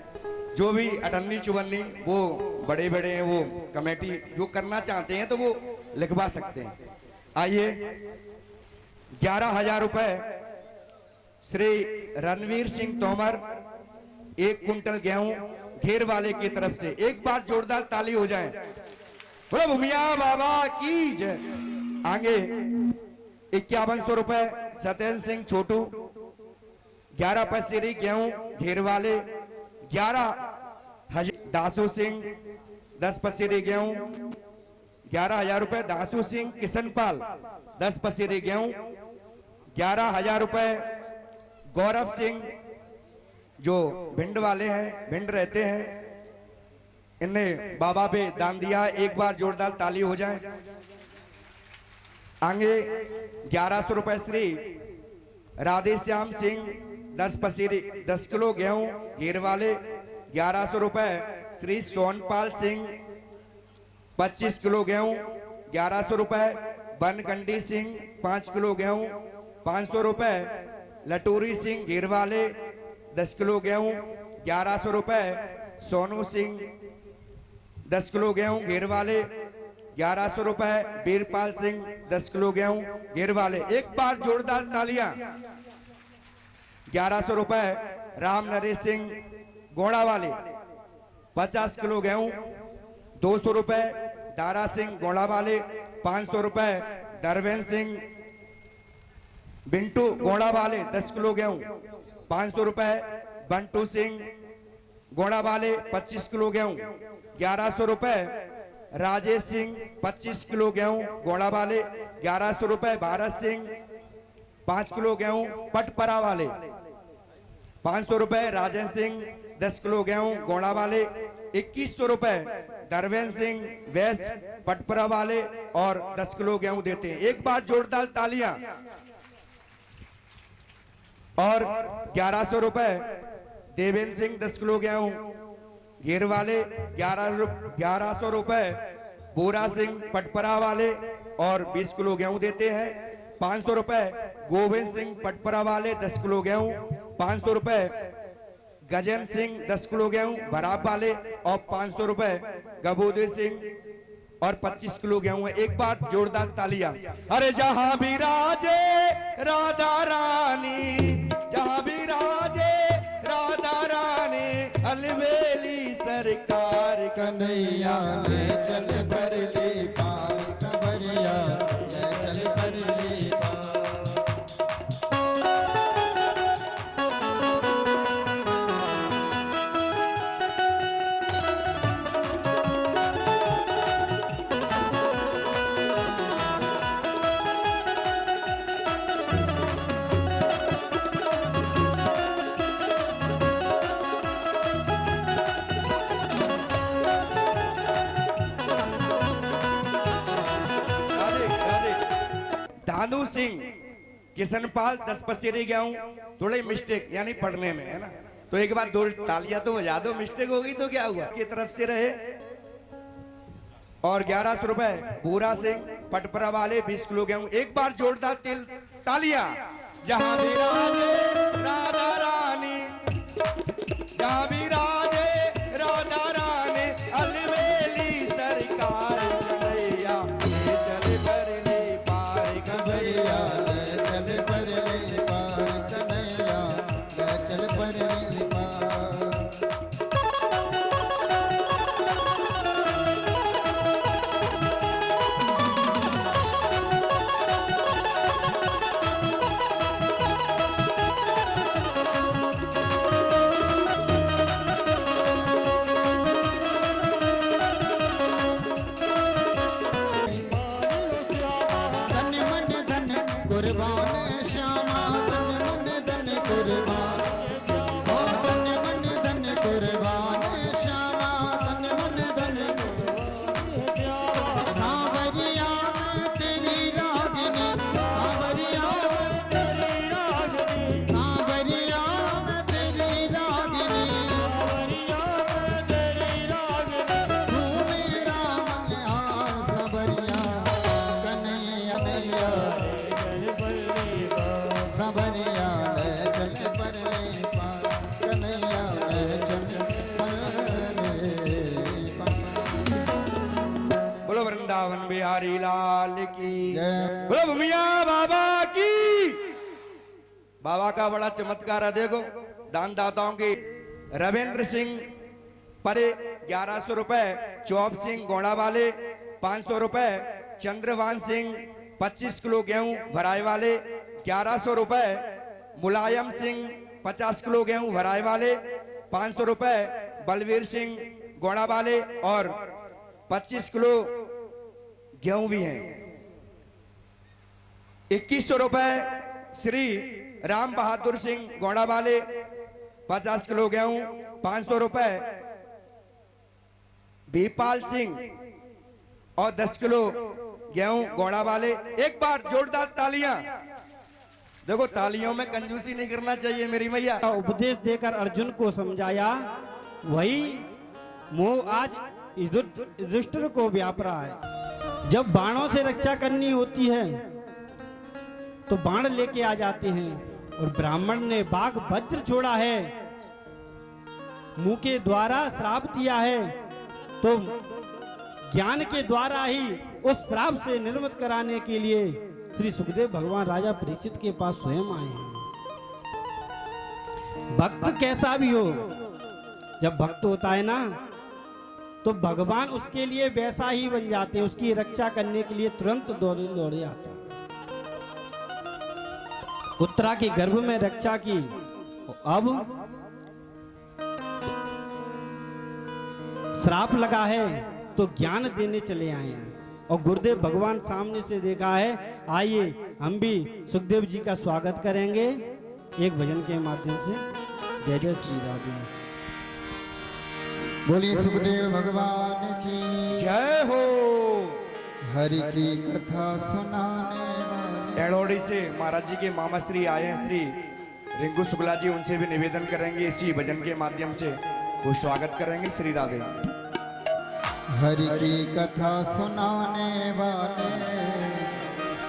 जो भी अटन्नी चुवन्नी वो बड़े बड़े हैं, वो कमेटी जो करना चाहते हैं तो वो लिखवा सकते हैं। आइए, 11,000 रुपए श्री रणवीर सिंह तोमर, 1 कुंटल गेहूं घेर वाले की तरफ से। एक बार जोरदार ताली हो जाए। बोलो भूमिया बाबा की जय। आगे 5100 रुपए सत्येंद्र सिंह छोटू, 11 पसेरी गेहूं घेर वाले। 11,000 दासू सिंह 10 पसेरी गेहूं, 11,000 रुपए दासू सिंह किशनपाल 10 पसेरी गेहूं। 11,000 रुपए गौरव सिंह जो भिंड वाले हैं, भिंड रहते हैं, इनने बाबा पे दान दिया। एक बार जोरदार ताली हो जाए। आगे 1100 रुपए श्री राधे श्याम सिंह 10 पसेरी 10 किलो गेहूं घेर वाले। 1100 रुपए श्री सोनपाल सिंह 25 किलो गेहूं। 1100 रुपए बनकंडी सिंह 5 किलो गेहूं। 500 रुपए लटूरी सिंह घेर वाले 10 किलो गेहूं। 1100 रुपए सोनू सिंह 10 किलो गेहूं घेर वाले। 1100 रुपए बीरपाल सिंह 10 किलो गेहूं घेर वाले। एक बार जोरदार तालियां। 1100 रुपए राम नरेश सिंह गोड़ा वाले 50 किलो गेहूं। 200 रुपए दारा सिंह गोड़ा वाले। 500 रुपए दरवेन सिंह बिंटू गोड़ा वाले 10 किलो गेहूं। 500 रुपए बंटू सिंह गोड़ा वाले 25 किलो गेहूं। 1100 रुपए राजेश सिंह 25 किलो गेहूं गोड़ा वाले। 1100 रुपए भारत सिंह 5 किलो गेहूं पटपरा वाले। 500 रुपए राजन सिंह 10 किलो गेहूं गोड़ा वाले। 2100 रुपए दरवेन सिंह वैस पटपरा वाले और 10 किलो गेहूं देते हैं। एक बार जोरदार तालियां। और 1100 रुपए देवेंद्र सिंह 10 किलो गेहूं घेर वाले। 1100 रुपए बोरा सिंह पटपरा वाले और 20 किलो गेहूं देते हैं। 500 रुपए गोविंद सिंह पटपरा वाले 10 किलो गेहूं। 500 रुपए गजन सिंह 10 किलो गेहूं बराब वाले और 500 रुपए गबूदे सिंह और 25 किलो गेहूं है। एक बार जोरदार तालियां। अरे जहां भी राजे राधा रानी, जहां भी राजे राधा रानी, अलवेली सरकार कन्हैया ले चल भर ले पार खबरिया, ले चल भर ले पार। दानू सिंह किशनपाल 10 पसेरी गेहूं। थोड़े मिस्टेक यानी पढ़ने में है ना, तो एक बार 2 तालियां तो बजा दो। मिस्टेक होगी तो क्या हुआ, की तरफ से रहे। और 1100 रुपए भूरा सिंह पटपरा वाले 20 किलो गेहूं। एक बार जोरदार तालियां। जहां भी राजे राधा रानी, जहां भी राजे राधा रानी, अलवेली सरकार कन्हैया ले चल भर ले पार खबरिया, ले चल भर ले पार कन्हैया, ले चल भर ले पार। बिहारी लाल की जय। बोलो भूमिया बाबा की। बाबा का बड़ा चमत्कार है, देखो दानदाताओं की। रविंद्र सिंह परे 1100 रुपए, चौब सिंह गोड़ा वाले 500 रुपए, चंद्रवान सिंह 25 किलो गेहूं भराए वाले 1100 रुपए, मुलायम सिंह 50 किलो गेहूं भराए वाले 500 रुपए, बलवीर सिंह गोड़ा वाले और 25 किलो गेहूं भी हैं। 2100 रुपए श्री राम बहादुर सिंह गोड़ा वाले 50 किलो गेहूं, 500 रुपए भीपाल सिंह और 10 किलो गेहूं गोड़ा वाले। एक बार जोरदार तालियां। देखो तालियों में कंजूसी नहीं करना चाहिए मेरी मैया। उपदेश देकर अर्जुन को समझाया, वही मोह आज युधिष्ठिर को व्याप रहा है। जब बाणों से रक्षा करनी होती है तो बाण लेके आ जाते हैं, और ब्राह्मण ने बाघ वज्र छोड़ा है, मुंह के द्वारा श्राप दिया है, तो ज्ञान के द्वारा ही उस श्राप से निर्मुक्त कराने के लिए श्री सुखदेव भगवान राजा परीक्षित के पास स्वयं आए हैं। भक्त कैसा भी हो, जब भक्त होता है ना तो भगवान उसके लिए वैसा ही बन जाते हैं, उसकी रक्षा करने के लिए तुरंत दौड़े आते हैं। उत्तरा के गर्भ में रक्षा की, अब श्राप लगा है तो ज्ञान देने चले आए हैं। और गुरुदेव भगवान सामने से देखा है, आइए हम भी सुखदेव जी का स्वागत करेंगे एक भजन के माध्यम से। जय जय श्री राधे। बोलिए सुखदेव भगवान की जय हो। हरि की कथा सुनाने वाले। एड़ोड़ी से महाराज जी के मामा श्री आए हैं, श्री रिंकू शुक्ला जी, उनसे भी निवेदन करेंगे इसी भजन के माध्यम से वो स्वागत करेंगे। श्री राधे। हरि की कथा सुनाने वाले,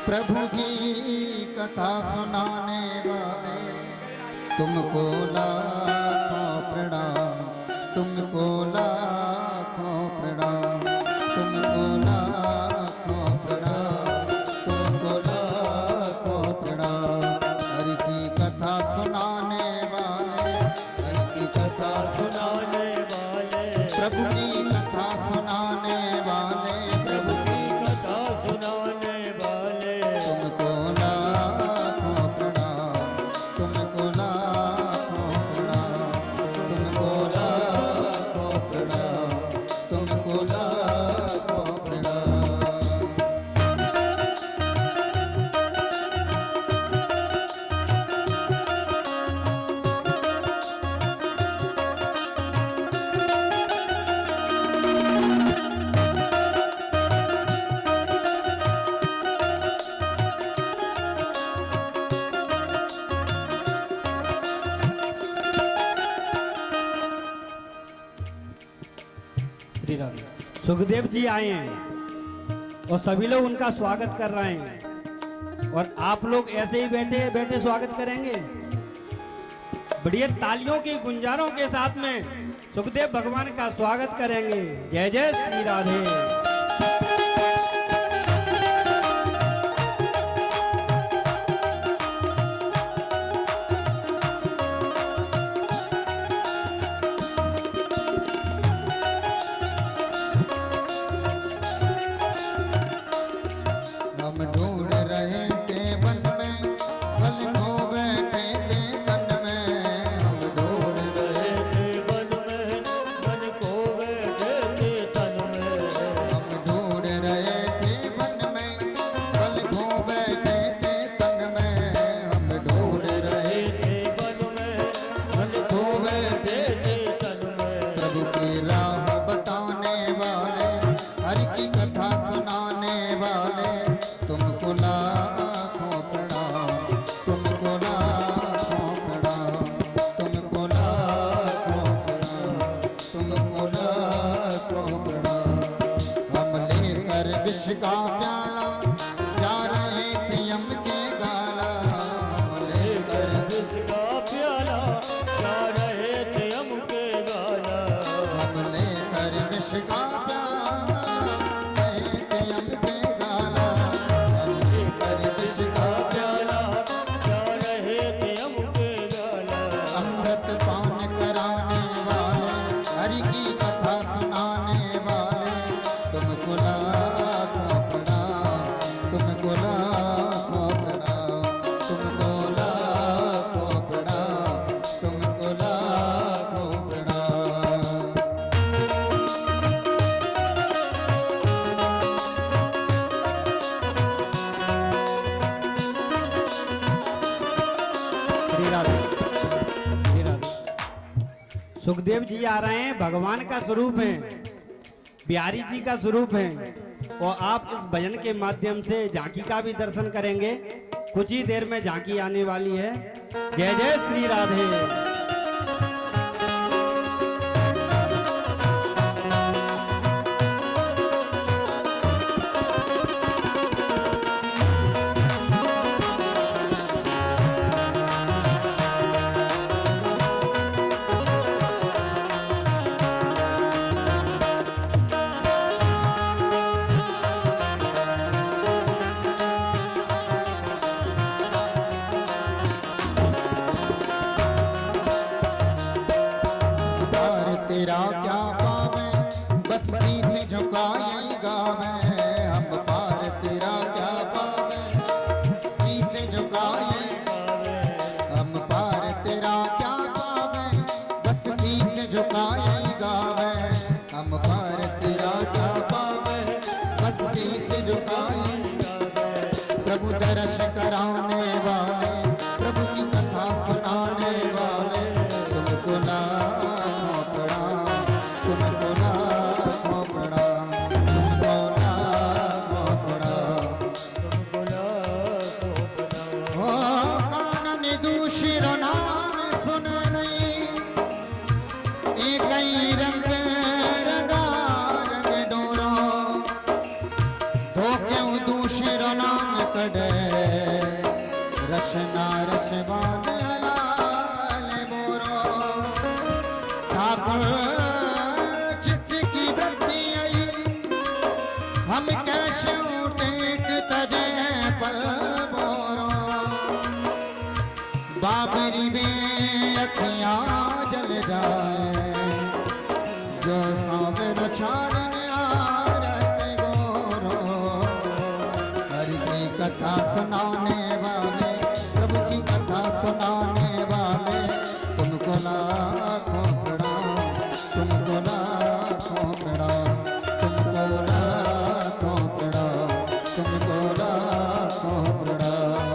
प्रभु की कथा सुनाने वाले, तुमको लाखों प्रणाम, तुमको लाखों प्रणाम, तुमको लाखों प्रणाम, तुमको लाखों प्रणाम। हरि की कथा सुनाने वाले, हरि की कथा सुनाने वाले, प्रभु की कथा सुनाने वाले, प्रभु की कथा सुनाने वाले, तुमको लाखों प्रणाम, तुमको लाखों प्रणाम, तुमको लाखों प्रणाम, तुमको लाखों प्रणाम। श्री राधे। सुखदेव जी आए हैं और सभी लोग उनका स्वागत कर रहे हैं, और आप लोग ऐसे ही बैठे बैठे स्वागत करेंगे। बढ़िया तालियों की गुंजारों के साथ में सुखदेव भगवान का स्वागत करेंगे। जय जय श्री राधे। हम ढूंढ रहे थे वन में, फल खो बैठे थे तन में। हम ढूंढ रहे थे वन में, फल खो बैठे थे तन में। हम ढूंढ रहे थे वन में, फल खो बैठे थे तन में। हम ढूंढ रहे थे वन में, फल खो बैठे थे तन में। प्रभु की राह बताने वाले, हरि की कथा सुनाने वाले, तुमको लाखों प्रणाम, तुमको लाखों प्रणाम, तुमको लाखों प्रणाम, तुमको लाखों प्रणाम। हम लेकर विष का प्याला जा रहे थे यम के गाला। हम लेकर विष का प्याला जा रहे थे यम के गाला। हम लेकर विष का प्याला गए थे यम के गाला। सुखदेव जी आ रहे हैं, भगवान का स्वरूप है, बिहारी जी का स्वरूप है। और आप इस भजन के माध्यम से झांकी का भी दर्शन करेंगे। कुछ ही देर में झांकी आने वाली है। जय जय श्री राधे। तेरा क्या पावे बस सीधे झुकाए गावे हम पार तेरा क्या पावे सीधे झुकाए हम पार तेरा क्या पावे बस सीधे झुकाए गावे हम पार तेरा क्या पावे बस सीधे झुकाए प्रभु दर्श कराने वाले प्रभु की कथा सुनाने वाले तुमको ना रसना रसवाद लाल मोरो ठाकुर चित्त की वृत्ति आई हम कैसे टेक तजे पल मोरो बाबरी में अखियां जल जाए जो सावन छाड़ने आरत गोरो हरि की कथा सुनाने वाले प्रभु की कथा सुनाने वाले तुमको लाखों प्रणाम तुमको लाखों प्रणाम तुमको लाखों प्रणाम तुमको लाखों प्रणाम।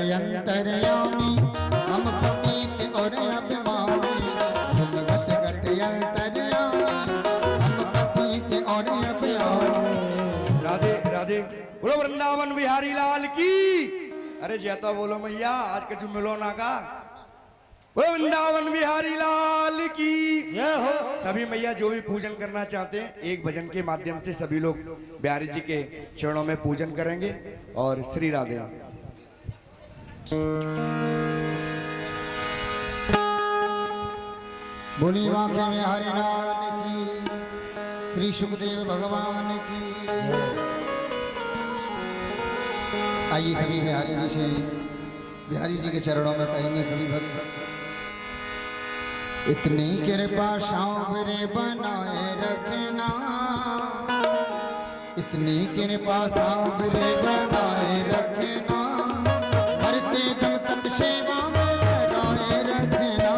अंतर्यामी हम पतित और अभिमानी तुम घट घट अंतर्यामी हम पतित और अभिमानी। राधे राधे। बोलो वृंदावन बिहारी लाल की। अरे जैता बोलो मैया, आज कुछ मिलो ना का। बोलो वृंदावन बिहारी लाल की। सभी मैया जो भी पूजन करना चाहते हैं एक भजन के माध्यम से सभी लोग बिहारी जी के चरणों में पूजन करेंगे। और श्री राधे। बोली वाके में हरि लाल की, श्री सुखदेव भगवान की। आइए सभी बिहारी जी से बिहारी जी के चरणों में कहेंगे सभी भक्त। इतनी कृपा सांवरे बनाए रखना, इतनी कृपा सांवरे बनाए रखना, मरते दम तक सेवा में लगाए रखना।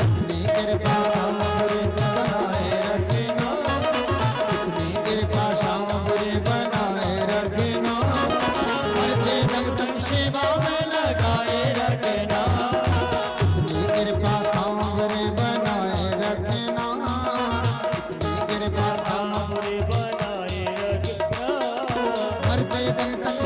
इतनी कृपा सांवरे बनाए रखना, इतनी कृपा सांवरे बनाए रखना, मरते दम तक सेवा में लगाए रखना। इतनी कृपा सांवरे बनाए रखना, इतनी कृपा सांवरे बनाए रखना, मरते दम तक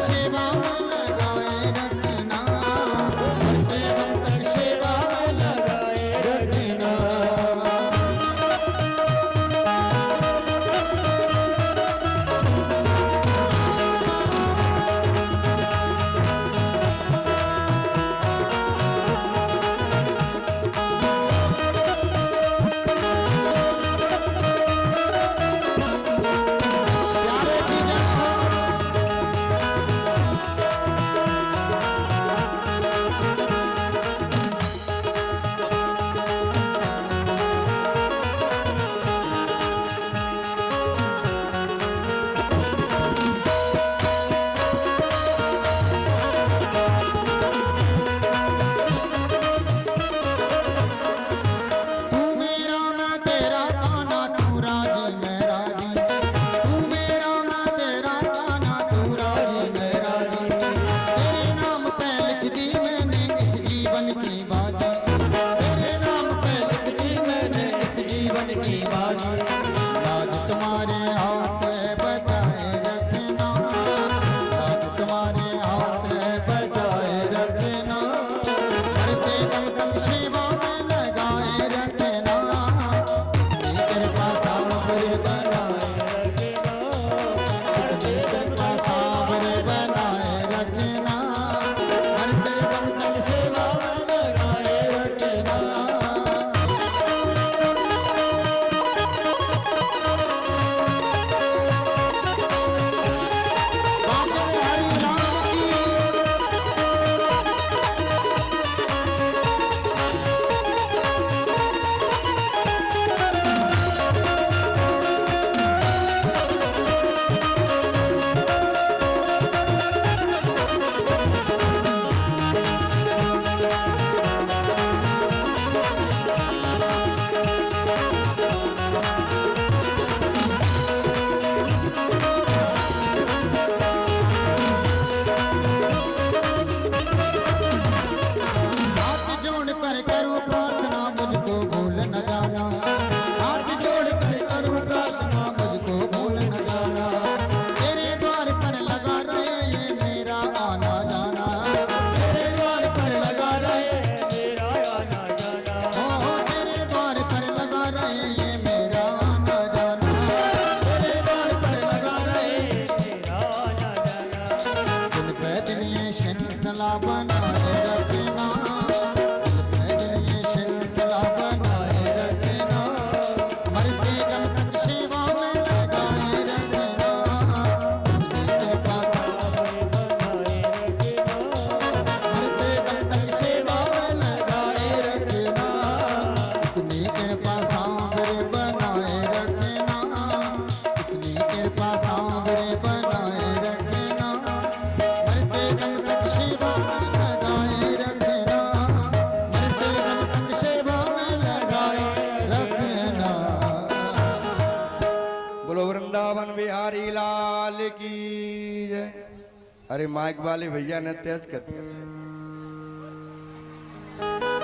अरे माइक वाले भैया ने तेज कर दिया,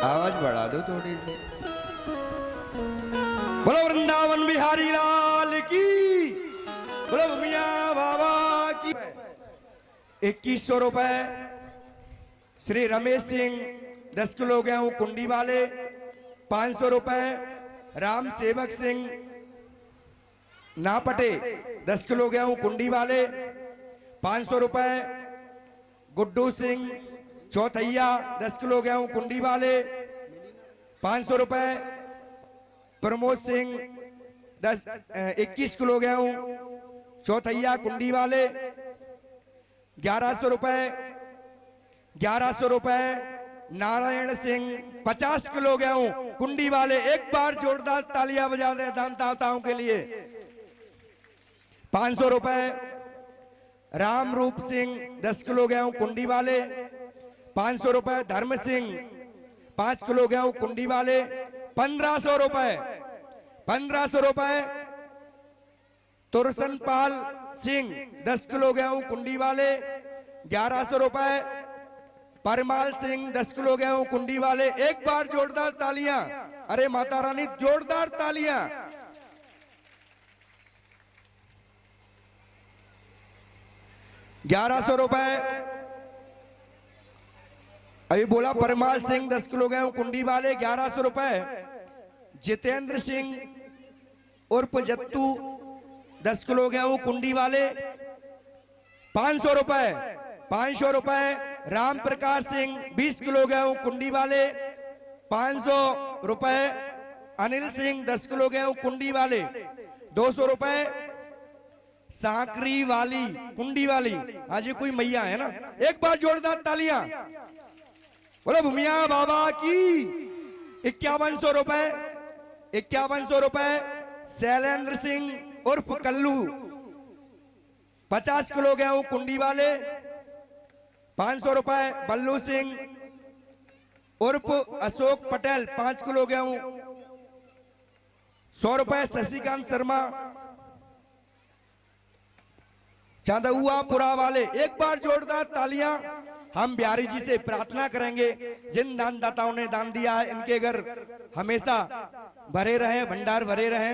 आवाज बढ़ा दो थोड़ी सी। बोलो वृंदावन बिहारी लाल की, बोलो मियां बाबा की। 2100 रुपए श्री रमेश सिंह 10 किलो गेहूं कुंडी वाले। 500 रुपए राम सेवक सिंह नापटे 10 किलो गेहूं कुंडी वाले। 500 रुपए गुड्डू सिंह चौथैया 10 किलो गेहूं कुंडी वाले। 500 रुपए प्रमोद सिंह 21 किलो गेहूं चौथैया कुंडी वाले। 1100 रुपए नारायण सिंह 50 किलो गेहूं कुंडी वाले। एक बार जोरदार तालियां बजा दें दानदाताओं के लिए। 500 रुपए राम रूप सिंह 10 किलो गेहूं कुंडी वाले। 500 रुपए धर्म सिंह 5 किलो गेहूं कुंडी वाले। 1500 रुपए तुरसनपाल सिंह 10 किलो गेहूं कुंडी वाले। 1100 रुपए परमाल सिंह 10 किलो गेहूं कुंडी वाले। एक बार जोरदार तालियां, अरे माता रानी जोरदार तालियां। 1100 रुपए अभी बोला परमाल सिंह 10 किलो गेहूं कुंडी वाले। 1100 रुपए जितेंद्र सिंह उर्फ जत्तू 10 किलो गेहूं कुंडी वाले। 500 रुपए राम प्रकाश सिंह 20 किलो गेहूं कुंडी वाले। 500 रुपए अनिल सिंह 10 किलो गेहूं कुंडी वाले। 200 रुपए सांकरी वाली कुंडी वाली। आज ये कोई मैया है ना, एक बार जोरदार तालियां। बोलो भूमिया बाबा की। 5100 रुपए शैलेंद्र सिंह उर्फ कल्लू 50 किलो गेहूं कुंडी वाले। 500 रुपए बल्लू सिंह उर्फ अशोक पटेल 5 किलो गेहूं। 100 रुपए शशिकांत शर्मा चांदुआपुरा वाले। एक बार जोरदार तालियां। हम बिहारी जी से प्रार्थना करेंगे जिन दानदाताओं ने दान दिया है इनके घर हमेशा भरे रहे, भंडार भरे रहे।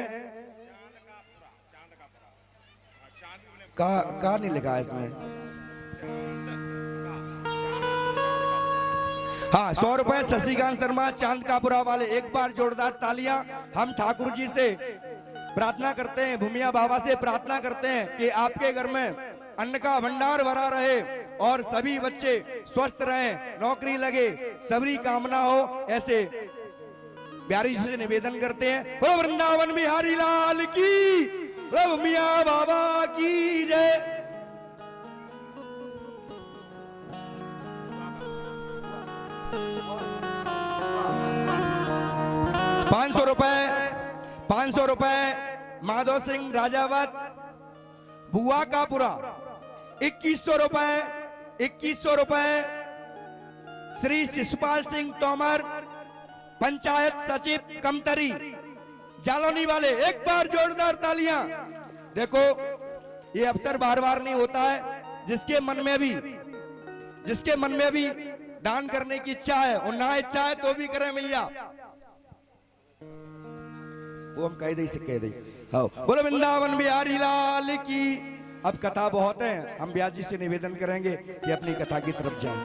कहा नहीं लिखा है इसमें? हाँ 100 रुपए शशिकांत शर्मा चांदकापुरा वाले। एक बार जोरदार तालियां। हम ठाकुर जी से प्रार्थना करते हैं, भूमिया बाबा से प्रार्थना करते हैं कि आपके घर में अन्न का भंडार भरा रहे और सभी बच्चे स्वस्थ रहें, नौकरी लगे, सबरी कामना हो। ऐसे बिहारी जी से निवेदन करते हैं। ओ वृंदावन बिहारी लाल की, ओ भूमिया बाबा की जय। 500 रुपए माधव सिंह राजावत बुआ का पुरा। 2100 रुपए श्री शिशुपाल सिंह तोमर पंचायत सचिव कमतरी जालौनी वाले। एक बार जोरदार तालियां। देखो ये अवसर बार बार नहीं होता है। जिसके मन में भी दान करने की इच्छा है और ना इच्छा है तो भी करें भैया। वो हम कह दे से कह दे। हाँ बोलो वृंदावन बिहारी लाल की। अब कथा बहुत है, हम ब्यास जी से निवेदन करेंगे कि अपनी कथा की तरफ जाएं।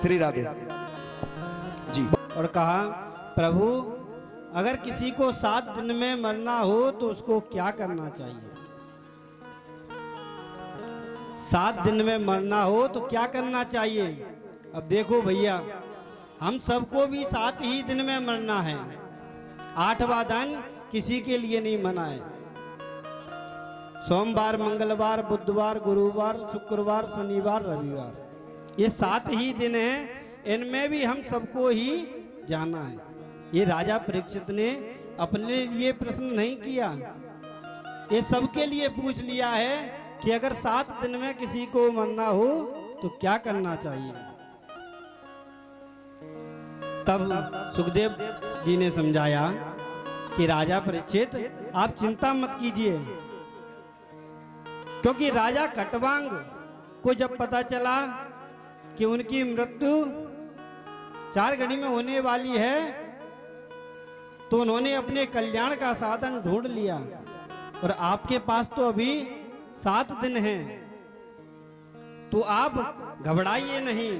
श्री राधे जी। और कहा प्रभु अगर किसी को 7 दिन में मरना हो तो उसको क्या करना चाहिए? 7 दिन में मरना हो तो क्या करना चाहिए? अब देखो भैया हम सबको भी 7 ही दिन में मरना है। 8वां दिन किसी के लिए नहीं मना है। सोमवार, मंगलवार, बुधवार, गुरुवार, शुक्रवार, शनिवार, रविवार, ये 7 ही दिन हैं। इनमें भी हम सबको ही जाना है। ये राजा परीक्षित ने अपने लिए प्रश्न नहीं किया, ये सबके लिए पूछ लिया है कि अगर 7 दिन में किसी को मरना हो तो क्या करना चाहिए। तब सुखदेव जी ने समझाया कि राजा परीक्षित आप चिंता मत कीजिए, क्योंकि राजा खटवांग को जब पता चला कि उनकी मृत्यु 4 घड़ी में होने वाली है, तो उन्होंने अपने कल्याण का साधन ढूंढ लिया। और आपके पास तो अभी 7 दिन हैं, तो आप घबराइए नहीं।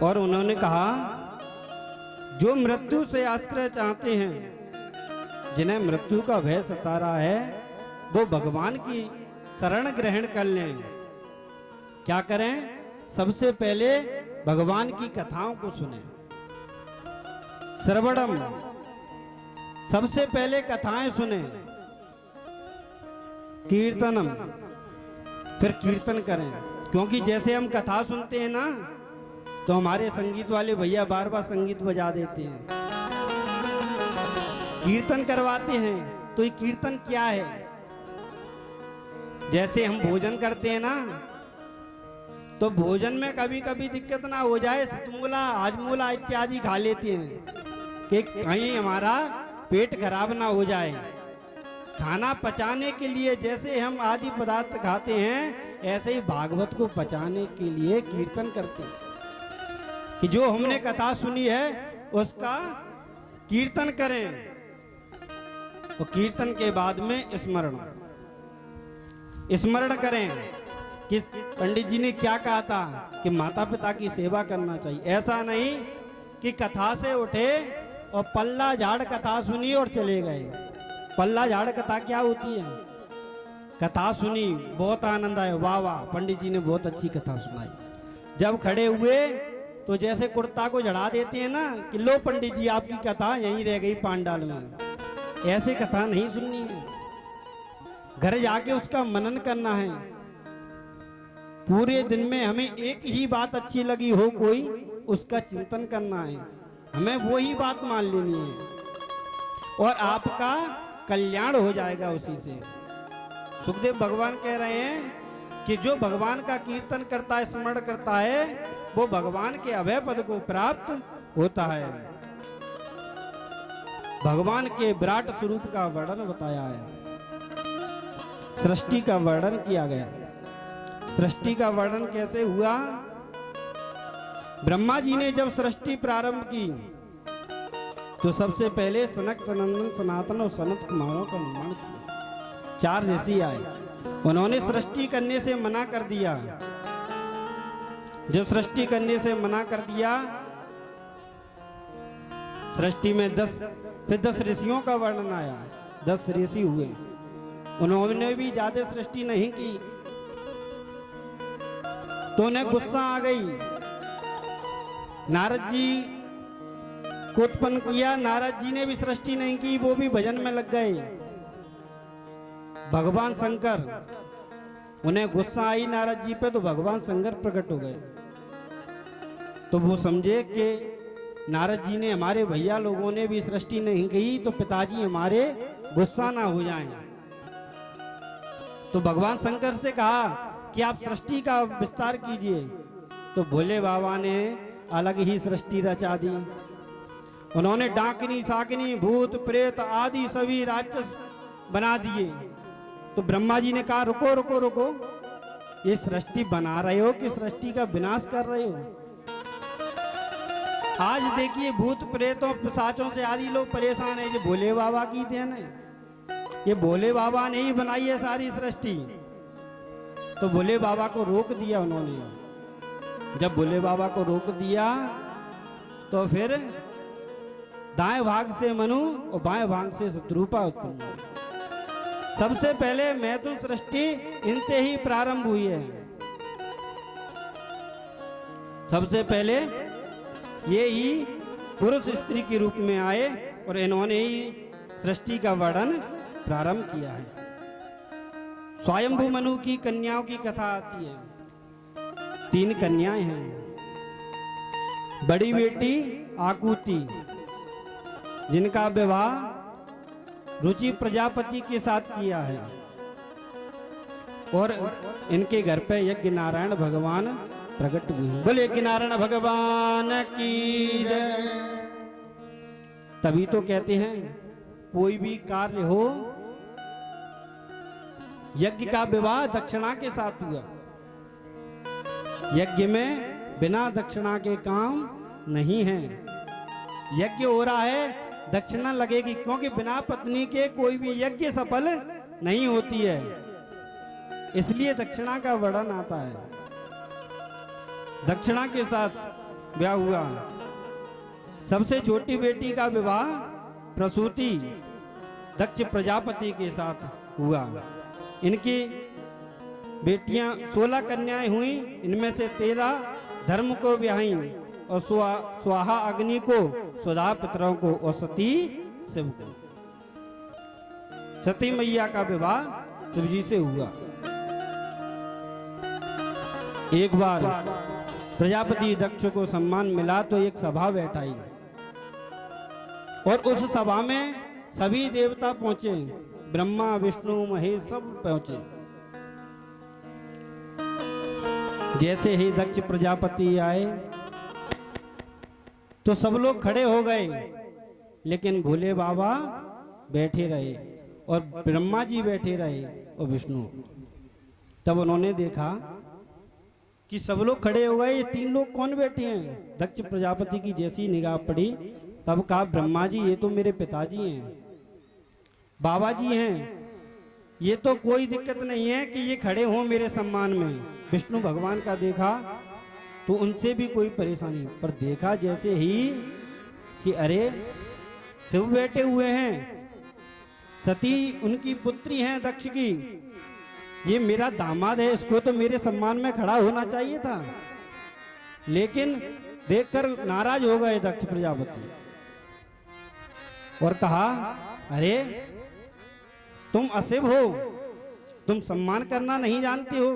और उन्होंने कहा, जो मृत्यु से आश्रय चाहते हैं, जिन्हें मृत्यु का भय सता रहा है, वो भगवान की शरण ग्रहण कर लें। क्या करें? सबसे पहले भगवान की कथाओं को सुने। श्रवणम, सबसे पहले कथाएं सुने। कीर्तनम, फिर कीर्तन करें। क्योंकि जैसे हम कथा सुनते हैं ना, तो हमारे संगीत वाले भैया बार बार संगीत बजा देते हैं। कीर्तन करवाते हैं, तो ये कीर्तन क्या है? जैसे हम भोजन करते हैं ना, तो भोजन में कभी कभी दिक्कत ना हो जाए, सतमूला हाजमूला इत्यादि खा लेते हैं कि कहीं हमारा पेट खराब ना हो जाए। खाना पचाने के लिए जैसे हम आदि पदार्थ खाते हैं, ऐसे ही भागवत को पचाने के लिए कीर्तन करते हैं कि जो हमने कथा सुनी है उसका कीर्तन करें। और कीर्तन के बाद में स्मरण करें कि पंडित जी ने क्या कहा था कि माता पिता की सेवा करना चाहिए। ऐसा नहीं कि कथा से उठे और पल्ला झाड़ कथा सुनी और चले गए। पल्ला झाड़ कथा क्या होती है? कथा सुनी, बहुत आनंद आया, वाह वाह पंडित जी ने बहुत अच्छी कथा सुनाई। जब खड़े हुए तो जैसे कुर्ता को झड़ा देते हैं ना कि लो पंडित जी आपकी कथा यहीं रह गई पांडाल में। ऐसे कथा नहीं सुननी है, घर जाके उसका मनन करना है। पूरे दिन में हमें एक ही बात अच्छी लगी हो कोई, उसका चिंतन करना है, हमें वो ही बात मान लेनी है और आपका कल्याण हो जाएगा उसी से। सुखदेव भगवान कह रहे हैं कि जो भगवान का कीर्तन करता है, स्मरण करता है, वो भगवान के अभय पद को प्राप्त होता है। भगवान के विराट स्वरूप का वर्णन बताया है, सृष्टि का वर्णन किया गया। सृष्टि का वर्णन कैसे हुआ? ब्रह्मा जी ने जब सृष्टि प्रारंभ की तो सबसे पहले सनक, सनंदन, सनातन और सनत कुमारों का निर्माण किया। 4 ऋषि आए, उन्होंने सृष्टि करने से मना कर दिया। जब सृष्टि करने से मना कर दिया, सृष्टि में 10 ऋषियों का वर्णन आया। 10 ऋषि हुए, उन्होंने भी ज्यादा सृष्टि नहीं की, तो उन्हें गुस्सा आ गई। नारद जी को उत्पन्न किया, नारद जी ने भी सृष्टि नहीं की, वो भी भजन में लग गए। भगवान शंकर, उन्हें गुस्सा आई नारद जी पे, तो भगवान शंकर प्रकट हो गए। तो वो समझे कि नारद जी ने, हमारे भैया लोगों ने भी सृष्टि नहीं की, तो पिताजी हमारे गुस्सा ना हो जाएं। तो भगवान शंकर से कहा कि आप सृष्टि का विस्तार कीजिए। तो भोले बाबा ने अलग ही सृष्टि रचा दी। उन्होंने डाकिनी, शाकिनी, भूत, प्रेत आदि सभी राक्षस बना दिए। तो ब्रह्मा जी ने कहा रुको रुको रुको, ये सृष्टि बना रहे हो कि सृष्टि का विनाश कर रहे हो? आज देखिए भूत प्रेतों पिशाचों से आदि लोग परेशान है, ये भोले बाबा की देन है। ये भोले बाबा ने ही बनाई है सारी सृष्टि। तो भोले बाबा को रोक दिया उन्होंने। जब भोले बाबा को रोक दिया तो फिर दाएं भाग से मनु और बाएं भाग से शत्रुपा उत्पन्न हुई। सबसे पहले मैथुन सृष्टि इनसे ही प्रारंभ हुई है। सबसे पहले ये ही पुरुष स्त्री के रूप में आए और इन्होंने ही सृष्टि का वर्णन प्रारंभ किया है। स्वयंभू मनु की कन्याओं की कथा आती है। 3 कन्याएं हैं। बड़ी बेटी आकुति, जिनका विवाह रुचि प्रजापति के साथ किया है और इनके घर पे यज्ञ नारायण भगवान प्रकट हुए हैं। बोले यज्ञ नारायण भगवान की जय। तभी तो कहते हैं कोई भी कार्य हो यज्ञ का विवाह दक्षिणा के साथ हुआ। यज्ञ में बिना दक्षिणा के काम नहीं है। यज्ञ हो रहा है, दक्षिणा लगेगी, क्योंकि बिना पत्नी के कोई भी यज्ञ सफल नहीं होती है, इसलिए दक्षिणा का वर्णन आता है। दक्षिणा के साथ ब्याह हुआ। सबसे छोटी बेटी का विवाह प्रसूति दक्ष प्रजापति के साथ हुआ। इनकी बेटियां 16 कन्याएं हुई, इनमें से 13 धर्म को ब्याही और स्वाहा अग्नि को, स्वधा पितरों को और सती शिव को। सती मैया का विवाह शिव जी से हुआ। एक बार प्रजापति दक्ष को सम्मान मिला तो एक सभा बैठाई और उस सभा में सभी देवता पहुंचे, ब्रह्मा विष्णु महेश सब पहुंचे। जैसे ही दक्ष प्रजापति आए तो सब लोग खड़े हो गए, लेकिन भोले बाबा बैठे रहे और ब्रह्मा जी बैठे रहे और विष्णु। तब उन्होंने देखा कि सब लोग खड़े हो गए, ये 3 लोग कौन बैठे हैं। दक्ष प्रजापति की जैसी निगाह पड़ी तब कहा, ब्रह्मा जी ये तो मेरे पिताजी हैं, बाबा जी हैं, ये तो कोई दिक्कत नहीं है कि ये खड़े हों मेरे सम्मान में। विष्णु भगवान का देखा तो उनसे भी कोई परेशानी, पर देखा जैसे ही कि अरे शिव बैठे हुए हैं, सती उनकी पुत्री हैं दक्ष की, ये मेरा दामाद है, इसको तो मेरे सम्मान में खड़ा होना चाहिए था। लेकिन देखकर नाराज हो गए दक्ष प्रजापति और कहा, अरे तुम अशिव हो, तुम सम्मान करना नहीं जानते हो।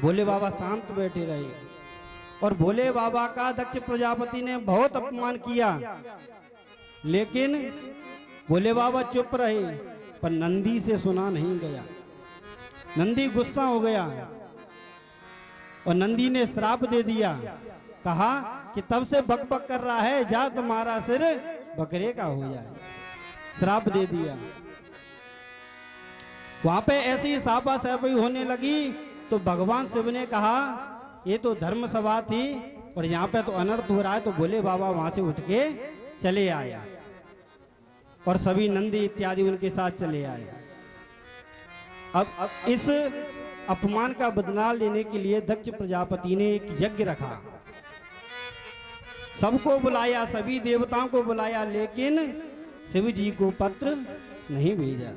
भोले बाबा शांत बैठे रहे और भोले बाबा का दक्ष प्रजापति ने बहुत अपमान किया, लेकिन भोले बाबा चुप रहे। पर नंदी से सुना नहीं गया। नंदी गुस्सा हो गया और नंदी ने श्राप दे दिया, कहा कि तब से बक बक कर रहा है, जा तुम्हारा सिर बकरे का हो जाए। श्राप दे दिया। वहां पे ऐसी सापा सापी होने लगी तो भगवान शिव ने कहा, ये तो धर्म सभा थी और यहाँ पे तो अनर्थ हो रहा है। तो भोले बाबा वहां से उठ के चले आए और सभी नंदी इत्यादि उनके साथ चले आए। अब इस अपमान का बदला लेने के लिए दक्ष प्रजापति ने एक यज्ञ रखा, सबको बुलाया, सभी देवताओं को बुलाया, लेकिन शिव जी को पत्र नहीं भेजा।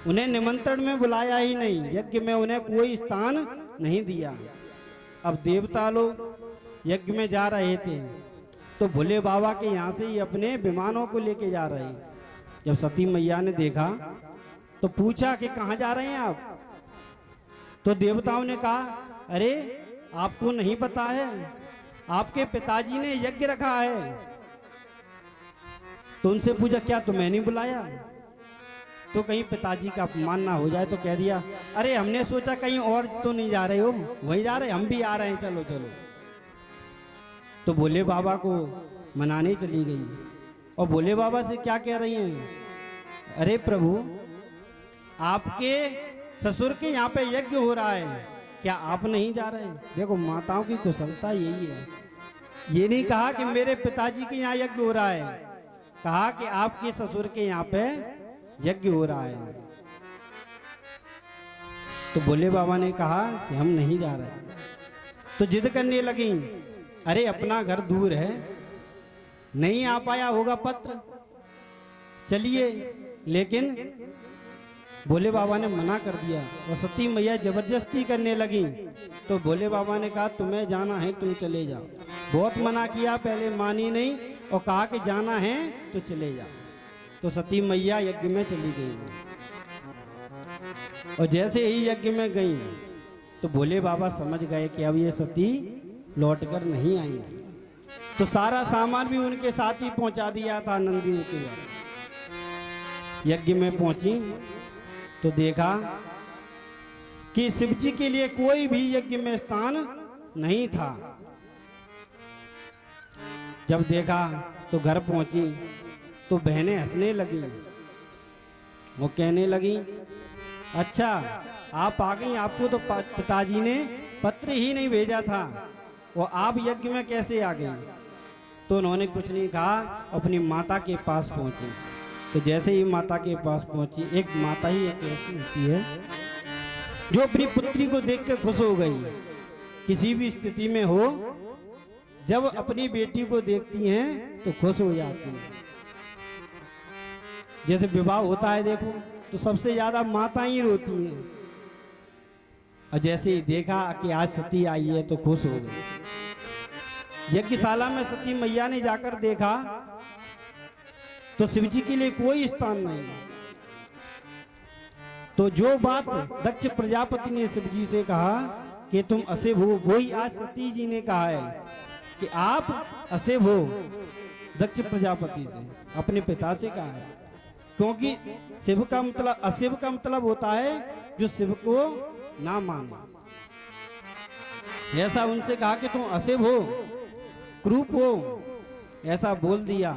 उन्हें निमंत्रण में बुलाया ही नहीं, यज्ञ में उन्हें कोई स्थान नहीं दिया। अब देवता लोग यज्ञ में जा रहे थे तो भोले बाबा के यहाँ से ही अपने विमानों को लेके जा रहे। जब सती मैया ने देखा तो पूछा कि कहाँ जा रहे हैं आप। तो देवताओं ने कहा, अरे आपको नहीं पता है, आपके पिताजी ने यज्ञ रखा है। तो उनसे पूछा, क्या तुम्हें नहीं बुलाया? तो कहीं पिताजी का अपमान ना हो जाए। तो कह दिया, अरे हमने सोचा कहीं और तो नहीं जा रहे हो, वहीं जा रहे, हम भी आ रहे हैं, चलो चलो। तो भोले बाबा को मनाने चली गई और भोले बाबा से क्या कह रही हैं, अरे प्रभु आपके ससुर के यहाँ पे यज्ञ हो रहा है, क्या आप नहीं जा रहे? देखो माताओं की कुशलता यही है। ये नहीं कहा कि मेरे पिताजी के यहाँ यज्ञ हो रहा है, कहा कि आपके ससुर के यहाँ पे यज्ञ हो रहा है। तो भोले बाबा ने कहा कि हम नहीं जा रहे। तो जिद करने लगी, अरे अपना घर दूर है, नहीं आ पाया होगा पत्र, चलिए। लेकिन भोले बाबा ने मना कर दिया और सती मैया जबरदस्ती करने लगी। तो भोले बाबा ने कहा, तुम्हें जाना है तुम चले जाओ। बहुत मना किया, पहले मानी नहीं और कहा कि जाना है तो चले जाओ। तो सती मैया यज्ञ में चली गई और जैसे ही यज्ञ में गई तो भोले बाबा समझ गए कि अब ये सती लौटकर नहीं आएंगी। तो सारा सामान भी उनके साथ ही पहुंचा दिया था नंदी के द्वारा। यज्ञ में पहुंची तो देखा कि शिव जी के लिए कोई भी यज्ञ में स्थान नहीं था। जब देखा तो घर पहुंची तो बहनें हंसने लगी। वो कहने लगी अच्छा आप आ गई, आपको तो पिताजी ने पत्र ही नहीं भेजा था, वो आप यज्ञ में कैसे आ गई? तो उन्होंने कुछ नहीं कहा, अपनी माता के पास पहुंची। तो जैसे ही माता के पास पहुंची, एक माता ही एक ऐसी होती है जो अपनी पुत्री को देख कर खुश हो गई। किसी भी स्थिति में हो, जब अपनी बेटी को देखती हैं तो खुश हो जाती हैं। जैसे विवाह होता है देखो, तो सबसे ज्यादा माता ही रोती हैं, और जैसे ही देखा कि आज सती आई है तो खुश हो गई। यज्ञशाला में सती मैया ने जाकर देखा तो शिव जी के लिए कोई स्थान नहीं। तो जो बात दक्ष प्रजापति ने शिव जी से कहा कि तुम अशिव हो, वही आज सती जी ने कहा है कि आप अशिव हो। दक्ष प्रजापति से, अपने पिता से कहा है, क्योंकि शिव का मतलब, अशिव का मतलब होता है जो शिव को ना माने। ऐसा उनसे कहा कि तुम अशिव हो, क्रूप हो, ऐसा बोल दिया,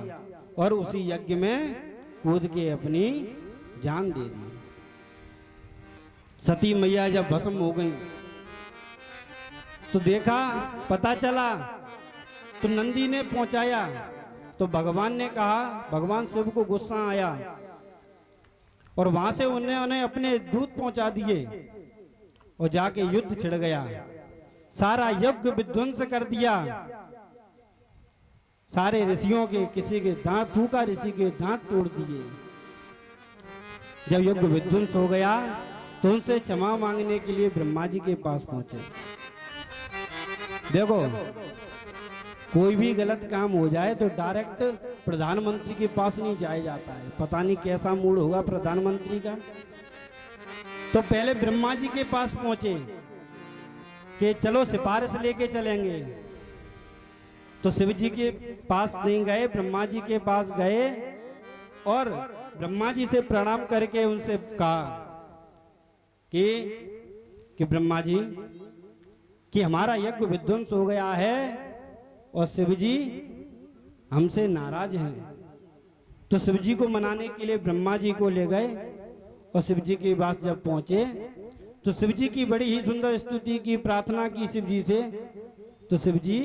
और उसी यज्ञ में कूद के अपनी जान दे दी। सती मैया जब भस्म हो गई तो देखा, पता चला, तो नंदी ने पहुंचाया। तो भगवान ने कहा, भगवान शिव को गुस्सा आया और वहां से उन्होंने अपने दूत पहुंचा दिए और जाके युद्ध छिड़ गया। सारा यज्ञ विध्वंस कर दिया। सारे ऋषियों के, किसी के दांत, फूका ऋषि के दांत तोड़ दिए। जब यज्ञ विध्वंस हो गया तो उनसे क्षमा मांगने के लिए ब्रह्मा जी के पास पहुंचे। देखो, कोई भी गलत काम हो जाए तो डायरेक्ट प्रधानमंत्री के पास नहीं जाया जाता है। पता नहीं कैसा मूड होगा प्रधानमंत्री का। तो पहले ब्रह्मा जी के पास पहुंचे कि चलो सिफारिश लेके चलेंगे। तो शिव जी के पास नहीं गए, ब्रह्मा जी के पास गए और ब्रह्मा जी से प्रणाम करके उनसे कहा कि ब्रह्मा जी, कि हमारा यज्ञ विध्वंस हो गया है और शिव जी हमसे नाराज हैं। तो शिव जी को मनाने के लिए ब्रह्मा जी को ले गए और शिव जी के पास जब पहुंचे तो शिव जी की बड़ी ही सुंदर स्तुति की, प्रार्थना की शिव जी से। तो शिव जी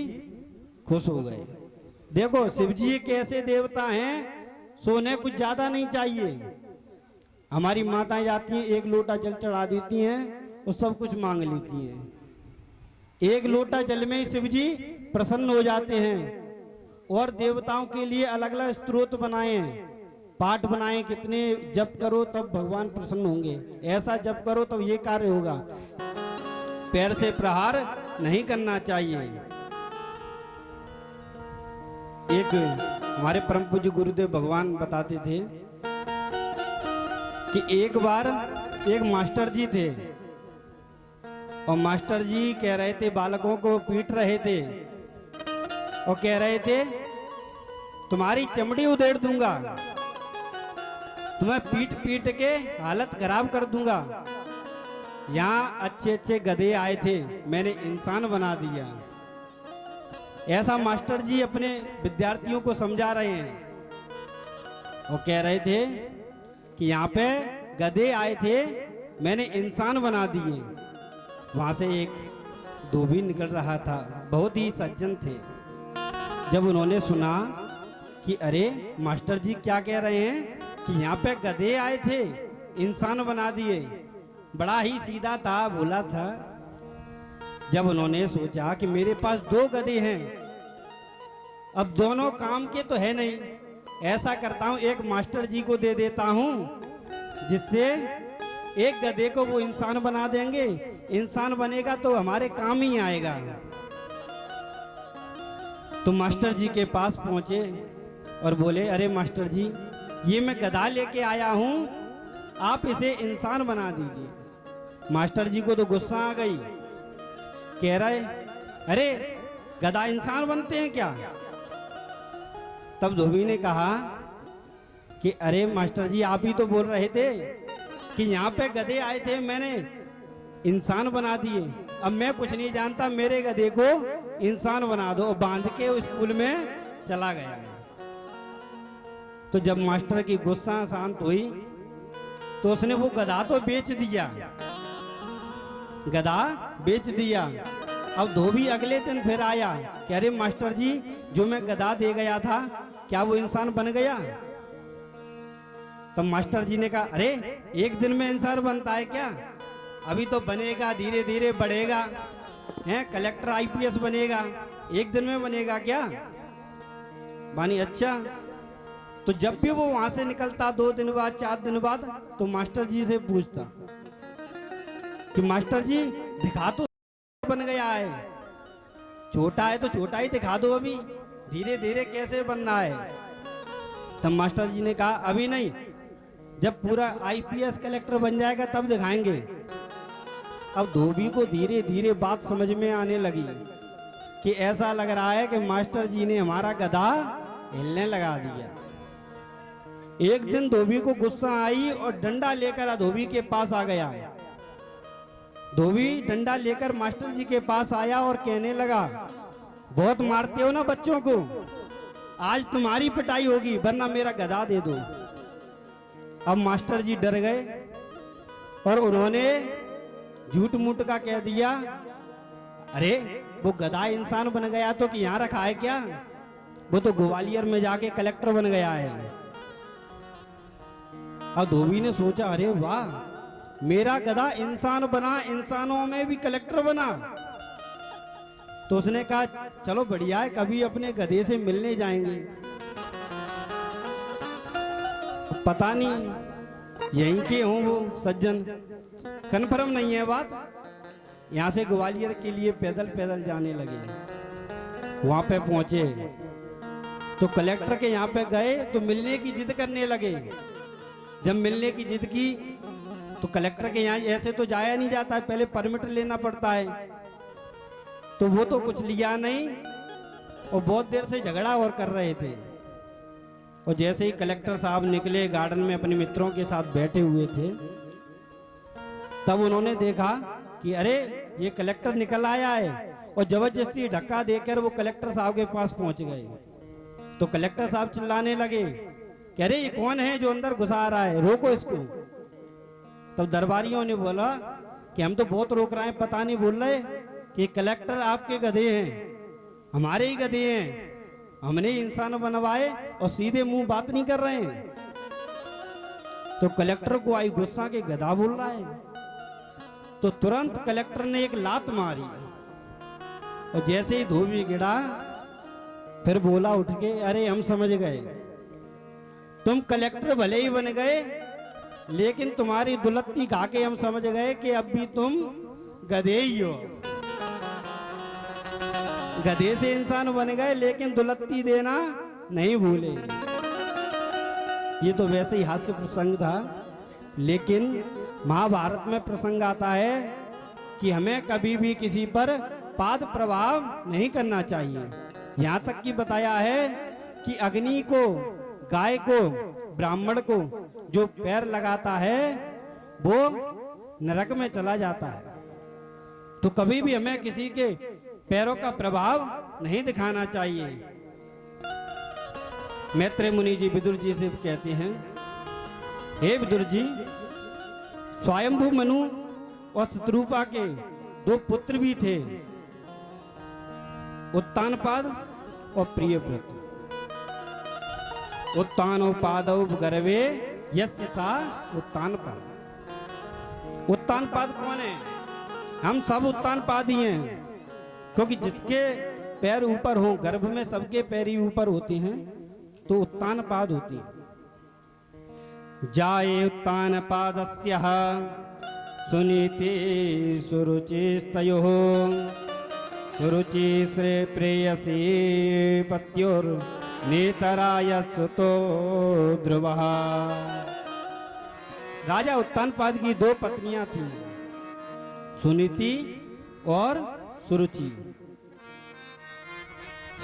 खुश हो गए। देखो, शिव जी एक ऐसे देवता हैं, सोने कुछ ज्यादा नहीं चाहिए। हमारी माताएं जाती हैं, एक लोटा जल चढ़ा देती हैं और सब कुछ मांग लेती हैं। एक लोटा जल में ही शिव जी प्रसन्न हो जाते हैं। और देवताओं के लिए अलग अलग स्तोत्र बनाए हैं, पाठ बनाए, कितने जप करो तब भगवान प्रसन्न होंगे, ऐसा जप करो तब ये कार्य होगा। पैर से प्रहार नहीं करना चाहिए। एक हमारे परम पूज्य गुरुदेव भगवान बताते थे कि एक बार एक मास्टर जी थे और मास्टर जी कह रहे थे, बालकों को पीट रहे थे और कह रहे थे, तुम्हारी चमड़ी उधेड़ दूंगा, तुम्हें पीट पीट के हालत खराब कर दूंगा। यहाँ अच्छे अच्छे गधे आए थे, मैंने इंसान बना दिया। ऐसा मास्टर जी अपने विद्यार्थियों को समझा रहे हैं और कह रहे थे कि यहाँ पे गधे आए थे, मैंने इंसान बना दिए। वहां से एक धोबी निकल रहा था, बहुत ही सज्जन थे। जब उन्होंने सुना कि अरे मास्टर जी क्या कह रहे हैं कि यहाँ पे गधे आए थे, इंसान बना दिए, बड़ा ही सीधा था, भोला था। जब उन्होंने सोचा कि मेरे पास 2 गधे हैं, अब दोनों काम के तो है नहीं, ऐसा करता हूं एक मास्टर जी को दे देता हूं, जिससे एक गधे को वो इंसान बना देंगे, इंसान बनेगा तो हमारे काम ही आएगा। तो मास्टर जी के पास पहुंचे और बोले, अरे मास्टर जी, ये मैं गधा लेके आया हूं, आप इसे इंसान बना दीजिए। मास्टर जी को तो गुस्सा आ गई, कह रहे, अरे गधा इंसान बनते हैं क्या? तब धोबी ने कहा कि अरे मास्टर जी, आप ही तो बोल रहे थे कि यहाँ पे गधे आए थे, मैंने इंसान बना दिए, अब मैं कुछ नहीं जानता, मेरे गधे को इंसान बना दो। बांध के स्कूल में चला गया। तो जब मास्टर की गुस्सा शांत हुई तो उसने वो गधा तो बेच दिया, गधा बेच दिया। अब धोबी अगले दिन फिर आया कि अरे मास्टर जी, जो मैं गधा दे गया था क्या वो इंसान बन गया? तब मास्टर जी ने कहा अरे एक दिन में इंसान बनता है क्या? अभी तो बनेगा, धीरे धीरे बढ़ेगा, हैं कलेक्टर आईपीएस बनेगा, एक दिन में बनेगा क्या? बानी अच्छा। तो जब भी वो वहां से निकलता 2 दिन बाद 4 दिन बाद, तो मास्टर जी से पूछता कि मास्टर जी दिखा तो बन गया है, छोटा है तो छोटा ही दिखा दो, अभी धीरे धीरे कैसे बनना है? तब मास्टर जी ने कहा अभी नहीं, जब पूरा आईपीएस कलेक्टर बन जाएगा तब दिखाएंगे। अब धोबी को धीरे धीरे बात समझ में आने लगी कि ऐसा लग रहा है कि मास्टर जी ने हमारा गधा हिलने लगा दिया। एक दिन धोबी को गुस्सा आई और डंडा लेकर धोबी के पास आ गया। धोबी डंडा लेकर मास्टर जी के पास आया और कहने लगा बहुत मारते हो ना बच्चों को, आज तुम्हारी पिटाई होगी वरना मेरा गधा दे दो। अब मास्टर जी डर गए और उन्होंने झूठ मूठ का कह दिया अरे वो गधा इंसान बन गया तो कि यहाँ रखा है क्या? वो तो ग्वालियर में जाके कलेक्टर बन गया है। अब धोबी ने सोचा अरे वाह, मेरा गधा इंसान बना, इंसानों में भी कलेक्टर बना। तो उसने कहा चलो बढ़िया है, कभी अपने गधे से मिलने जाएंगे। पता नहीं यहीं के हों वो सज्जन, कन्फर्म नहीं है बात। यहाँ से ग्वालियर के लिए पैदल पैदल जाने लगे। वहां पे पहुंचे तो कलेक्टर के यहाँ पे गए तो मिलने की जिद करने लगे। जब मिलने की जिद की तो कलेक्टर के यहाँ ऐसे तो जाया नहीं जाता है, पहले परमिट लेना पड़ता है। तो वो तो कुछ लिया नहीं और बहुत देर से झगड़ा और कर रहे थे। और जैसे ही कलेक्टर साहब निकले, गार्डन में अपने मित्रों के साथ बैठे हुए थे, तब उन्होंने देखा कि अरे ये कलेक्टर निकल आया है, और जबरदस्ती धक्का देकर वो कलेक्टर साहब के पास पहुंच गए। तो कलेक्टर साहब चिल्लाने लगे कि अरे ये कौन है जो अंदर घुसा रहा है, रोको इसको। तब दरबारियों ने बोला कि हम तो बहुत रोक रहे हैं, पता नहीं बोल रहे कि कलेक्टर आपके गधे हैं, हमारे ही गधे हैं, हमने इंसान बनवाए और सीधे मुंह बात नहीं कर रहे हैं। तो कलेक्टर को आई गुस्सा के गधा बोल रहा है। तो तुरंत कलेक्टर ने एक लात मारी और जैसे ही धोबी गिरा फिर बोला उठ के अरे हम समझ गए, तुम कलेक्टर भले ही बन गए लेकिन तुम्हारी दुलत्ती खा के हम समझ गए कि अब भी तुम गधे ही हो। गधे से इंसान बन गए लेकिन दुलत्ती देना नहीं भूले। ये तो वैसे ही हास्य प्रसंग था, लेकिन महाभारत में प्रसंग आता है कि हमें कभी भी किसी पर पाद प्रभाव नहीं करना चाहिए। यहाँ तक कि बताया है कि अग्नि को, गाय को, ब्राह्मण को जो पैर लगाता है वो नरक में चला जाता है। तो कभी भी हमें किसी के पैरों का प्रभाव नहीं दिखाना चाहिए। मैत्रेय मुनि जी विदुर जी से कहते हैं, हे विदुर जी, स्वयंभू मनु और शत्रुपा के 2 पुत्र भी थे, उत्तानपाद और प्रियव्रत। उत्तानोपादौ गर्वे यस्य सा उत्तानपाद। उत्तानपाद कौन है? हम सब उत्तानपाद ही हैं, क्योंकि जिसके पैर ऊपर हो, गर्भ में सबके पैर ही ऊपर होते हैं, तो उत्तानपाद होती है। जाये उत्तानपादस्यः सुनीति सुरुचिस्तयोः सुरुचि श्रे प्रेयसी पत्योर नेतराय सुतो ध्रुवः। राजा उत्तानपाद की 2 पत्नियां थीं, सुनीति और सुरुचि।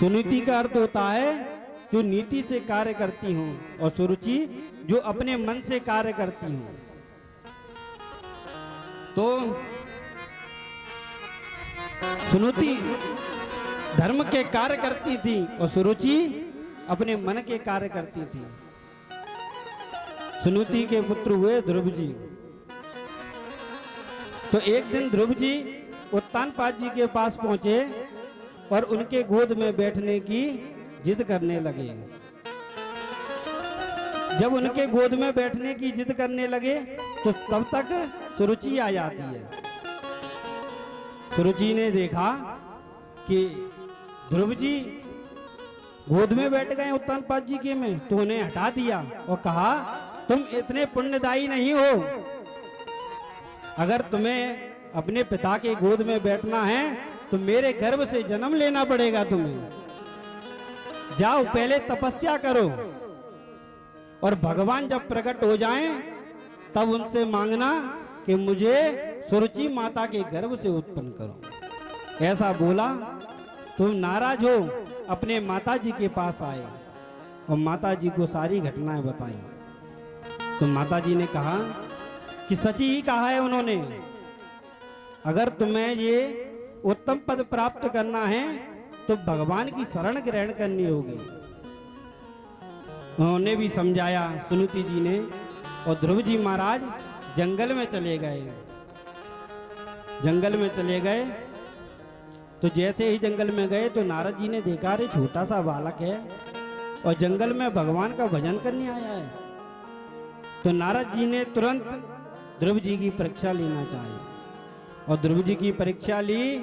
सुनीति का अर्थ होता है जो नीति से कार्य करती हूँ, और सुरुचि जो अपने मन से कार्य करती हूँ। तो सुनीति धर्म के कार्य करती थी और सुरुचि अपने मन के कार्य करती थी। सुनीति के पुत्र हुए ध्रुव जी। तो एक दिन ध्रुव जी उत्तानपाद जी के पास पहुंचे और उनके गोद में बैठने की जिद करने लगे। जब उनके गोद में बैठने की जिद करने लगे तो तब तक सुरुचि आ जाती है। सुरुचि ने देखा कि ध्रुव जी गोद में बैठ गए उत्तानपाद जी के में, तो उन्हें हटा दिया और कहा तुम इतने पुण्यदायी नहीं हो, अगर तुम्हें अपने पिता के गोद में बैठना है तो मेरे गर्भ से जन्म लेना पड़ेगा तुम्हें। जाओ पहले तपस्या करो और भगवान जब प्रकट हो जाएं तब उनसे मांगना कि मुझे सुरुचि माता के गर्भ से उत्पन्न करो। ऐसा बोला। तुम नाराज हो अपने माता जी के पास आए और माता जी को सारी घटनाएं बताई। तो माता जी ने कहा कि सच ही कहा है उन्होंने, अगर तुम्हें ये उत्तम पद प्राप्त करना है तो भगवान की शरण ग्रहण करनी होगी। उन्होंने भी समझाया सुनीति जी ने, और ध्रुव जी महाराज जंगल में चले गए। जंगल में चले गए तो जैसे ही जंगल में गए तो नारद जी ने देखा रे छोटा सा बालक है और जंगल में भगवान का भजन करने आया है। तो नारद जी ने तुरंत ध्रुव जी की परीक्षा लेना चाहिए और ध्रुव जी की परीक्षा ली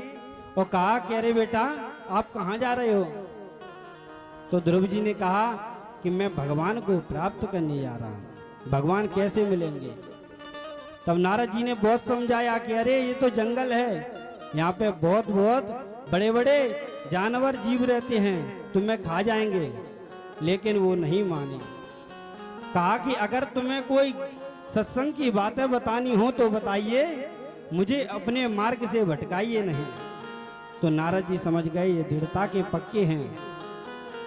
और कहा कह रहे बेटा आप कहाँ जा रहे हो? तो ध्रुव जी ने कहा कि मैं भगवान को प्राप्त करने जा रहा हूँ। भगवान कैसे मिलेंगे? तब नारद जी ने बहुत समझाया कि अरे ये तो जंगल है, यहाँ पे बहुत बहुत बड़े बड़े जानवर जीव रहते हैं, तुम्हें खा जाएंगे। लेकिन वो नहीं माने। कहा कि अगर तुम्हें कोई सत्संग की बातें बतानी हो तो बताइए, मुझे अपने मार्ग से भटकाइए नहीं। तो नारद जी समझ गए ये दृढ़ता के पक्के हैं,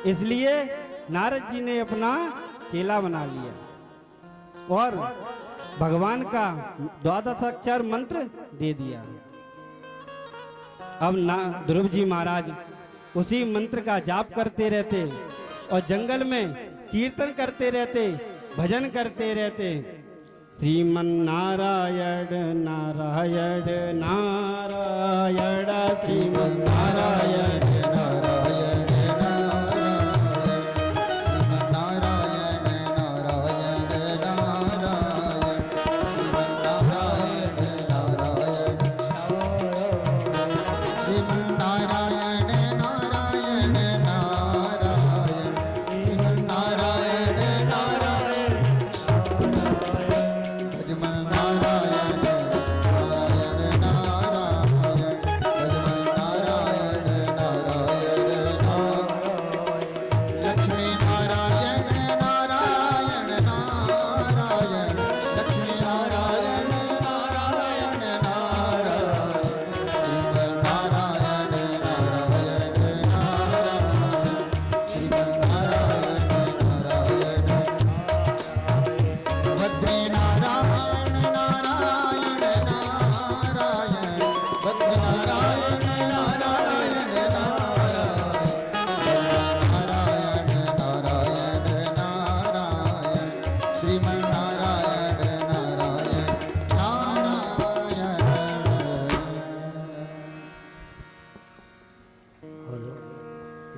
इसलिए नारद जी ने अपना चेला बना लिया और भगवान का 12 अक्षर मंत्र दे दिया। अब ध्रुव जी महाराज उसी मंत्र का जाप करते रहते और जंगल में कीर्तन करते रहते, भजन करते रहते। श्रीमन नारायण नारायण नारायण, श्रीमन नारायण नारायण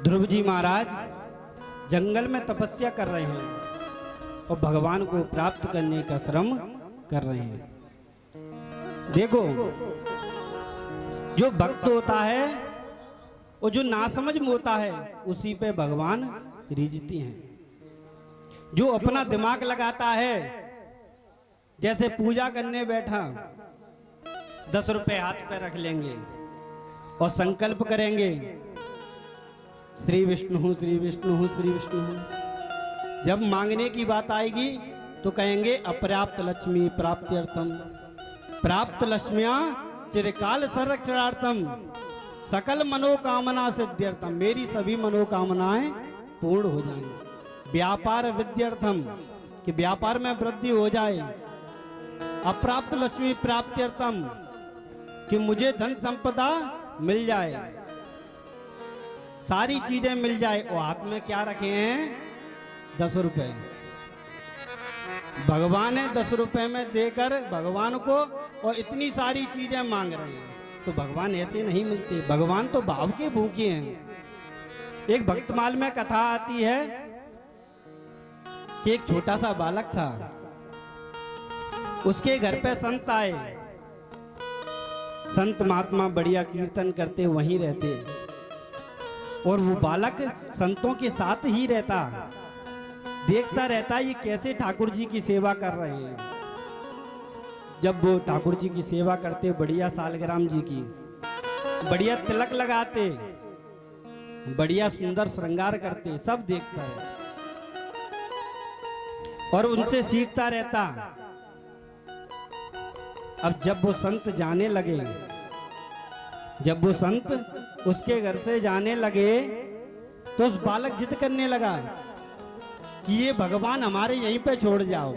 ध्रुव जी महाराज जंगल में तपस्या कर रहे हैं और भगवान को प्राप्त करने का श्रम कर रहे हैं। देखो जो भक्त होता है और जो नासमझ में होता है उसी पे भगवान रिझते हैं। जो अपना दिमाग लगाता है, जैसे पूजा करने बैठा 10 रुपए हाथ पे रख लेंगे और संकल्प करेंगे श्री विष्णु श्री विष्णु श्री विष्णु। जब मांगने की बात आएगी तो कहेंगे अपर्याप्त लक्ष्मी प्राप्त्यर्थम, प्राप्त लक्ष्मिया चिरकाल संरक्षणार्थम, सकल मनोकामना सिद्ध्यर्थम, मेरी सभी मनोकामनाएं पूर्ण हो जाएं। व्यापार विद्यार्थम, कि व्यापार में वृद्धि हो जाए। अप्राप्त लक्ष्मी प्राप्त्यर्थम, कि मुझे धन संपदा मिल जाए, सारी चीजें मिल जाए। और हाथ में क्या रखे हैं? 10 रुपए। भगवान है 10 रुपए में देकर भगवान को और इतनी सारी चीजें मांग रहे हैं, तो भगवान ऐसे नहीं मिलते। भगवान तो भाव के भूखे हैं। एक भक्तमाल में कथा आती है कि एक छोटा सा बालक था, उसके घर पे संत आए। संत महात्मा बढ़िया कीर्तन करते वहीं रहते, और वो बालक संतों के साथ ही रहता, देखता रहता ये कैसे ठाकुर जी की सेवा कर रहे हैं। जब वो ठाकुर जी की सेवा करते, बढ़िया सालग्राम जी की बढ़िया तिलक लगाते, बढ़िया सुंदर श्रृंगार करते, सब देखता है और उनसे सीखता रहता। अब जब वो संत जाने लगे, जब वो संत उसके घर से जाने लगे, तो उस बालक जिद करने लगा कि ये भगवान हमारे यहीं पे छोड़ जाओ।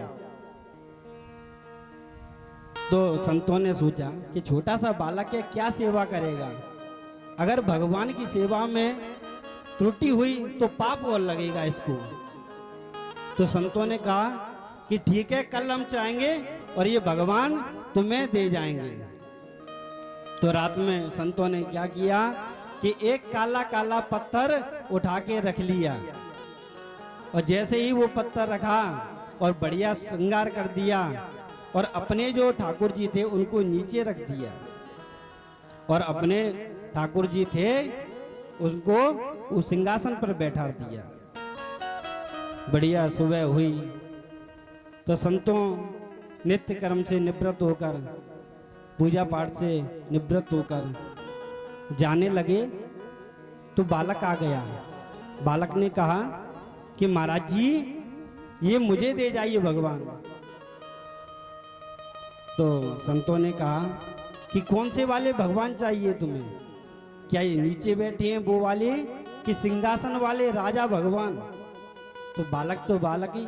तो संतों ने सोचा कि छोटा सा बालक है, क्या सेवा करेगा, अगर भगवान की सेवा में त्रुटि हुई तो पाप और लगेगा इसको। तो संतों ने कहा कि ठीक है, कल हम चाहेंगे और ये भगवान तुम्हें दे जाएंगे। तो रात में संतों ने क्या किया कि एक काला काला पत्थर उठा के रख लिया, और जैसे ही वो पत्थर रखा और बढ़िया श्रृंगार कर दिया, और अपने जो ठाकुर जी थे उनको नीचे रख दिया, और अपने ठाकुर जी थे उनको उस सिंहासन पर बैठा दिया। बढ़िया सुबह हुई तो संतों नित्य कर्म से निवृत्त होकर, पूजा पाठ से निवृत्त होकर जाने लगे, तो बालक आ गया। बालक ने कहा कि महाराज जी ये मुझे दे जाइए भगवान। तो संतों ने कहा कि कौन से वाले भगवान चाहिए तुम्हें, क्या ये नीचे बैठे हैं वो वाले कि सिंहासन वाले राजा भगवान? तो बालक ही।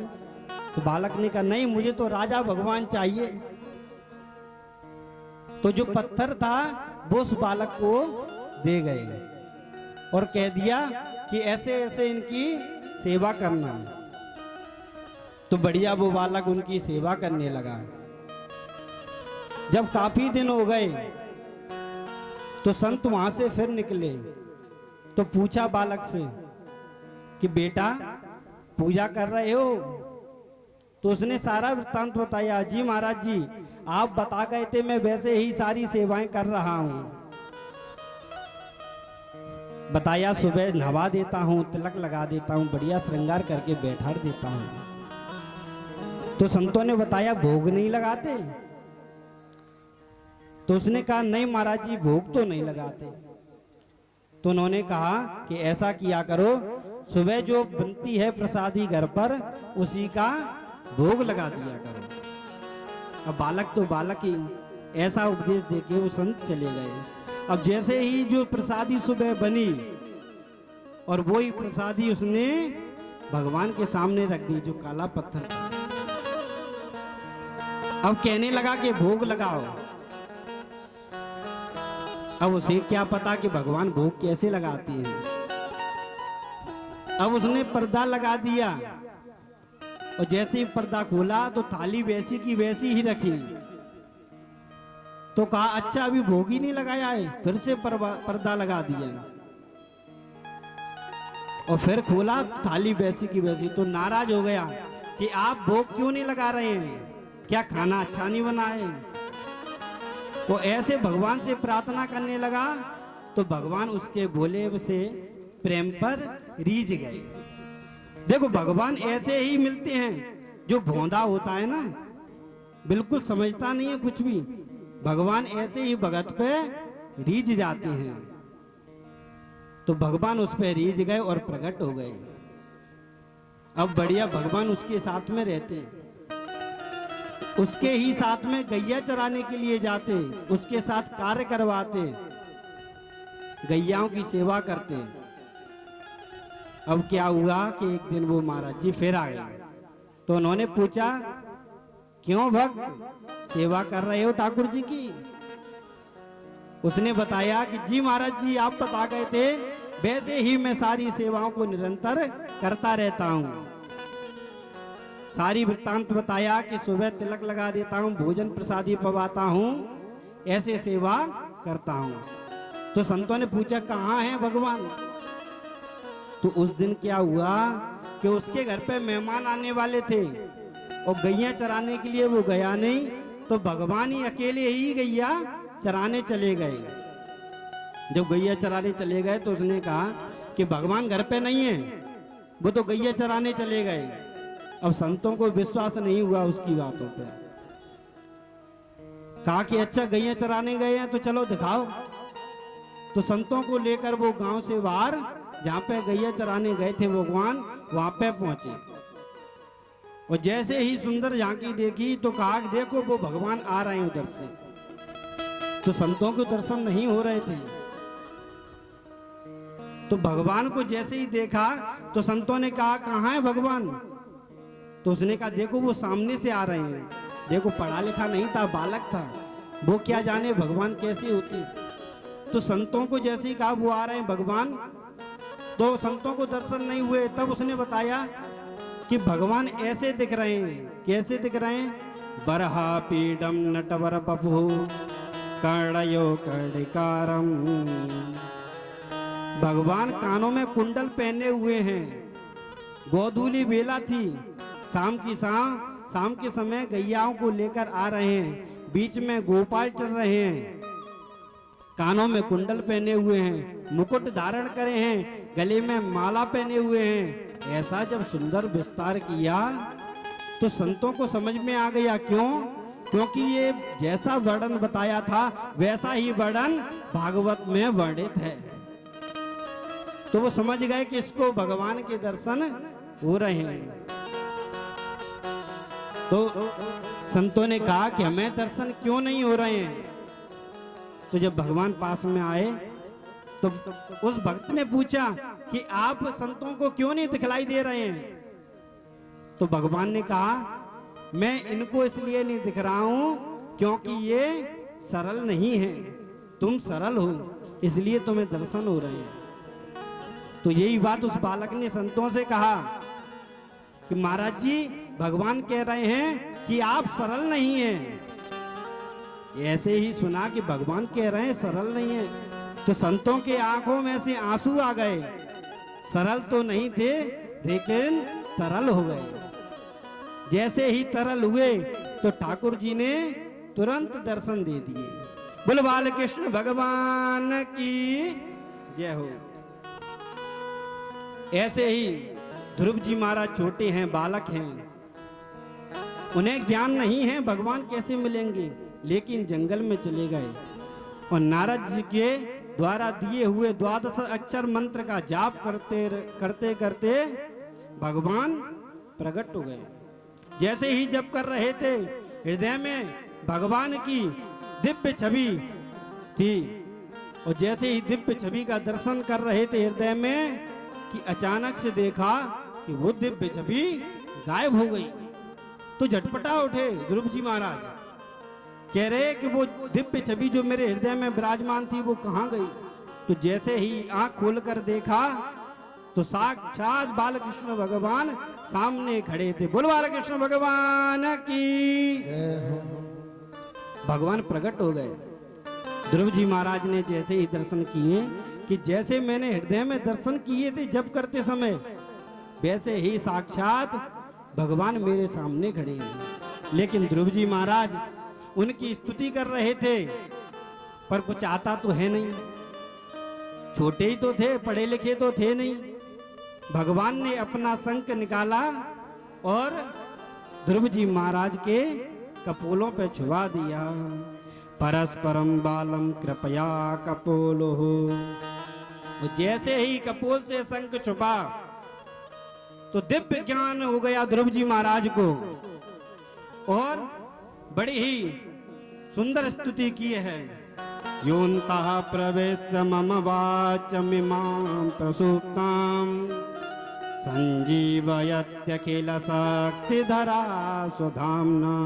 तो बालक ने कहा नहीं, मुझे तो राजा भगवान चाहिए। तो जो पत्थर था वो उस बालक को दे गए और कह दिया कि ऐसे ऐसे इनकी सेवा करना। तो बढ़िया वो बालक उनकी सेवा करने लगा। जब काफी दिन हो गए तो संत वहां से फिर निकले, तो पूछा बालक से कि बेटा पूजा कर रहे हो? तो उसने सारा वृत्तांत बताया। जी महाराज जी, आप बता गए थे, मैं वैसे ही सारी सेवाएं कर रहा हूं। बताया सुबह नहवा देता हूं, तिलक लगा देता हूं, बढ़िया श्रृंगार करके बैठा देता हूं। तो संतों ने बताया भोग नहीं लगाते? तो उसने कहा नहीं महाराज जी, भोग तो नहीं लगाते। तो उन्होंने कहा कि ऐसा किया करो, सुबह जो बनती है प्रसादी घर पर उसी का भोग लगा दिया करो। अब बालक तो बालक ही, ऐसा उपदेश देके वो संत चले गए। अब जैसे ही जो प्रसादी सुबह बनी और वही प्रसादी उसने भगवान के सामने रख दी, जो काला पत्थर था। अब कहने लगा कि भोग लगाओ। अब उसे क्या पता कि भगवान भोग कैसे लगाती हैं। अब उसने पर्दा लगा दिया, और जैसे ही पर्दा खोला तो थाली वैसी की वैसी ही रखी। तो कहा अच्छा अभी भोग ही नहीं लगाया है, फिर से पर्दा लगा दिया, और फिर खोला थाली वैसी की वैसी। तो नाराज हो गया कि आप भोग क्यों नहीं लगा रहे हैं, क्या खाना अच्छा नहीं बना है? वो ऐसे भगवान से प्रार्थना करने लगा, तो भगवान उसके भोले से प्रेम पर रीझ गए। देखो भगवान ऐसे ही मिलते हैं, जो भोंदा होता है ना, बिल्कुल समझता नहीं है कुछ भी, भगवान ऐसे ही भगत पे रीझ जाते हैं। तो भगवान उस पे रीझ गए और प्रकट हो गए। अब बढ़िया भगवान उसके साथ में रहते हैं, उसके ही साथ में गैया चराने के लिए जाते, उसके साथ कार्य करवाते, गैयाओं की सेवा करते। अब क्या हुआ कि एक दिन वो महाराज जी फिर आ गए। तो उन्होंने पूछा क्यों भक्त सेवा कर रहे हो ठाकुर जी की? उसने बताया कि जी महाराज जी आप बता गए थे, वैसे ही मैं सारी सेवाओं को निरंतर करता रहता हूं। सारी वृत्तांत बताया कि सुबह तिलक लगा देता हूँ, भोजन प्रसादी पवाता हूँ, ऐसे सेवा करता हूँ। तो संतों ने पूछा कहाँ है भगवान? तो उस दिन क्या हुआ कि उसके घर पे मेहमान आने वाले थे और गैया चराने के लिए वो गया नहीं, तो भगवान ही अकेले ही गैया चराने चले गए। जब गैया चराने चले गए तो उसने कहा कि भगवान घर पे नहीं है, वो तो गैया चराने चले गए। अब संतों को विश्वास नहीं हुआ उसकी बातों पे। कहा कि अच्छा गैया चराने गए हैं तो चलो दिखाओ। तो संतों को लेकर वो गांव से बाहर जहां पे गैया चराने गए थे भगवान, वहां पे पहुंचे और जैसे ही सुंदर झांकी देखी तो कहा देखो वो भगवान आ रहे हैं उधर से। तो संतों को दर्शन नहीं हो रहे थे। तो भगवान को जैसे ही देखा तो संतों ने कहा कहाँ है भगवान? तो उसने कहा देखो वो सामने से आ रहे हैं। देखो पढ़ा लिखा नहीं था, बालक था, वो क्या जाने भगवान कैसे होती। तो संतों को जैसे ही कहा वो आ रहे हैं भगवान, तो संतों को दर्शन नहीं हुए। तब उसने बताया कि भगवान ऐसे दिख रहे हैं। कैसे दिख रहे हैं? बरहा पीडम नटवर बपु कर्णयो कर्णिकारम। भगवान कानों में कुंडल पहने हुए हैं। गोधूली बेला थी, शाम के समय गैयाओं को लेकर आ रहे हैं, बीच में गोपाल चल रहे हैं, कानों में कुंडल पहने हुए हैं, मुकुट धारण करे हैं, गले में माला पहने हुए हैं। ऐसा जब सुंदर विस्तार किया तो संतों को समझ में आ गया। क्यों? क्योंकि ये जैसा वर्णन बताया था वैसा ही वर्णन भागवत में वर्णित है। तो वो समझ गए कि इसको भगवान के दर्शन हो रहे हैं। तो संतों ने कहा कि हमें दर्शन क्यों नहीं हो रहे हैं? तो जब भगवान पास में आए तो उस भक्त ने पूछा कि आप संतों को क्यों नहीं दिखलाई दे रहे हैं? तो भगवान ने कहा मैं इनको इसलिए नहीं दिख रहा हूं क्योंकि ये सरल नहीं है, तुम सरल हो, इसलिए तुम्हें दर्शन हो रहे हैं। तो यही बात उस बालक ने संतों से कहा कि महाराज जी भगवान कह रहे हैं कि आप सरल नहीं हैं। ऐसे ही सुना कि भगवान कह रहे हैं सरल नहीं है, तो संतों के आंखों में से आंसू आ गए। सरल तो नहीं थे लेकिन तरल हो गए। जैसे ही तरल हुए तो ठाकुर जी ने तुरंत दर्शन दे दिए। बोल बाल कृष्ण भगवान की जय हो। ऐसे ही ध्रुव जी महाराज छोटे हैं, बालक हैं, उन्हें ज्ञान नहीं है भगवान कैसे मिलेंगे, लेकिन जंगल में चले गए और नारद जी के द्वारा दिए हुए 12 अक्षर मंत्र का जाप करते करते भगवान प्रकट हो गए। जैसे ही जप कर रहे थे हृदय में भगवान की दिव्य छवि थी और जैसे ही दिव्य छवि का दर्शन कर रहे थे हृदय में कि अचानक से देखा कि वो दिव्य छवि गायब हो गई। तो झटपटा उठे ध्रुव जी महाराज, कह रहे कि वो दिव्य छवि जो मेरे हृदय में विराजमान थी वो कहाँ गई? तो जैसे ही आंख खोलकर देखा तो साक्षात बालकृष्ण भगवान सामने खड़े थे। बोल बालकृष्ण भगवान की। भगवान प्रकट हो गए। ध्रुव जी महाराज ने जैसे ही दर्शन किए कि जैसे मैंने हृदय में दर्शन किए थे जब करते समय, वैसे ही साक्षात भगवान मेरे सामने खड़े हैं। लेकिन ध्रुव जी महाराज उनकी स्तुति कर रहे थे पर कुछ आता तो है नहीं, छोटे ही तो थे, पढ़े लिखे तो थे नहीं। भगवान ने अपना शंख निकाला और ध्रुव जी महाराज के कपोलों पे छुआ दिया। परस्परम बालम कृपया कपोलो। जैसे ही कपोल से शंख छुपा तो दिव्य ज्ञान हो गया ध्रुव जी महाराज को और बड़ी ही सुंदर स्तुति की है। योऽन्तः प्रवेश्य मम वाचमिमां प्रसूप्तां संजीवयत्यखिल शक्तिधरा स्वधाम्ना।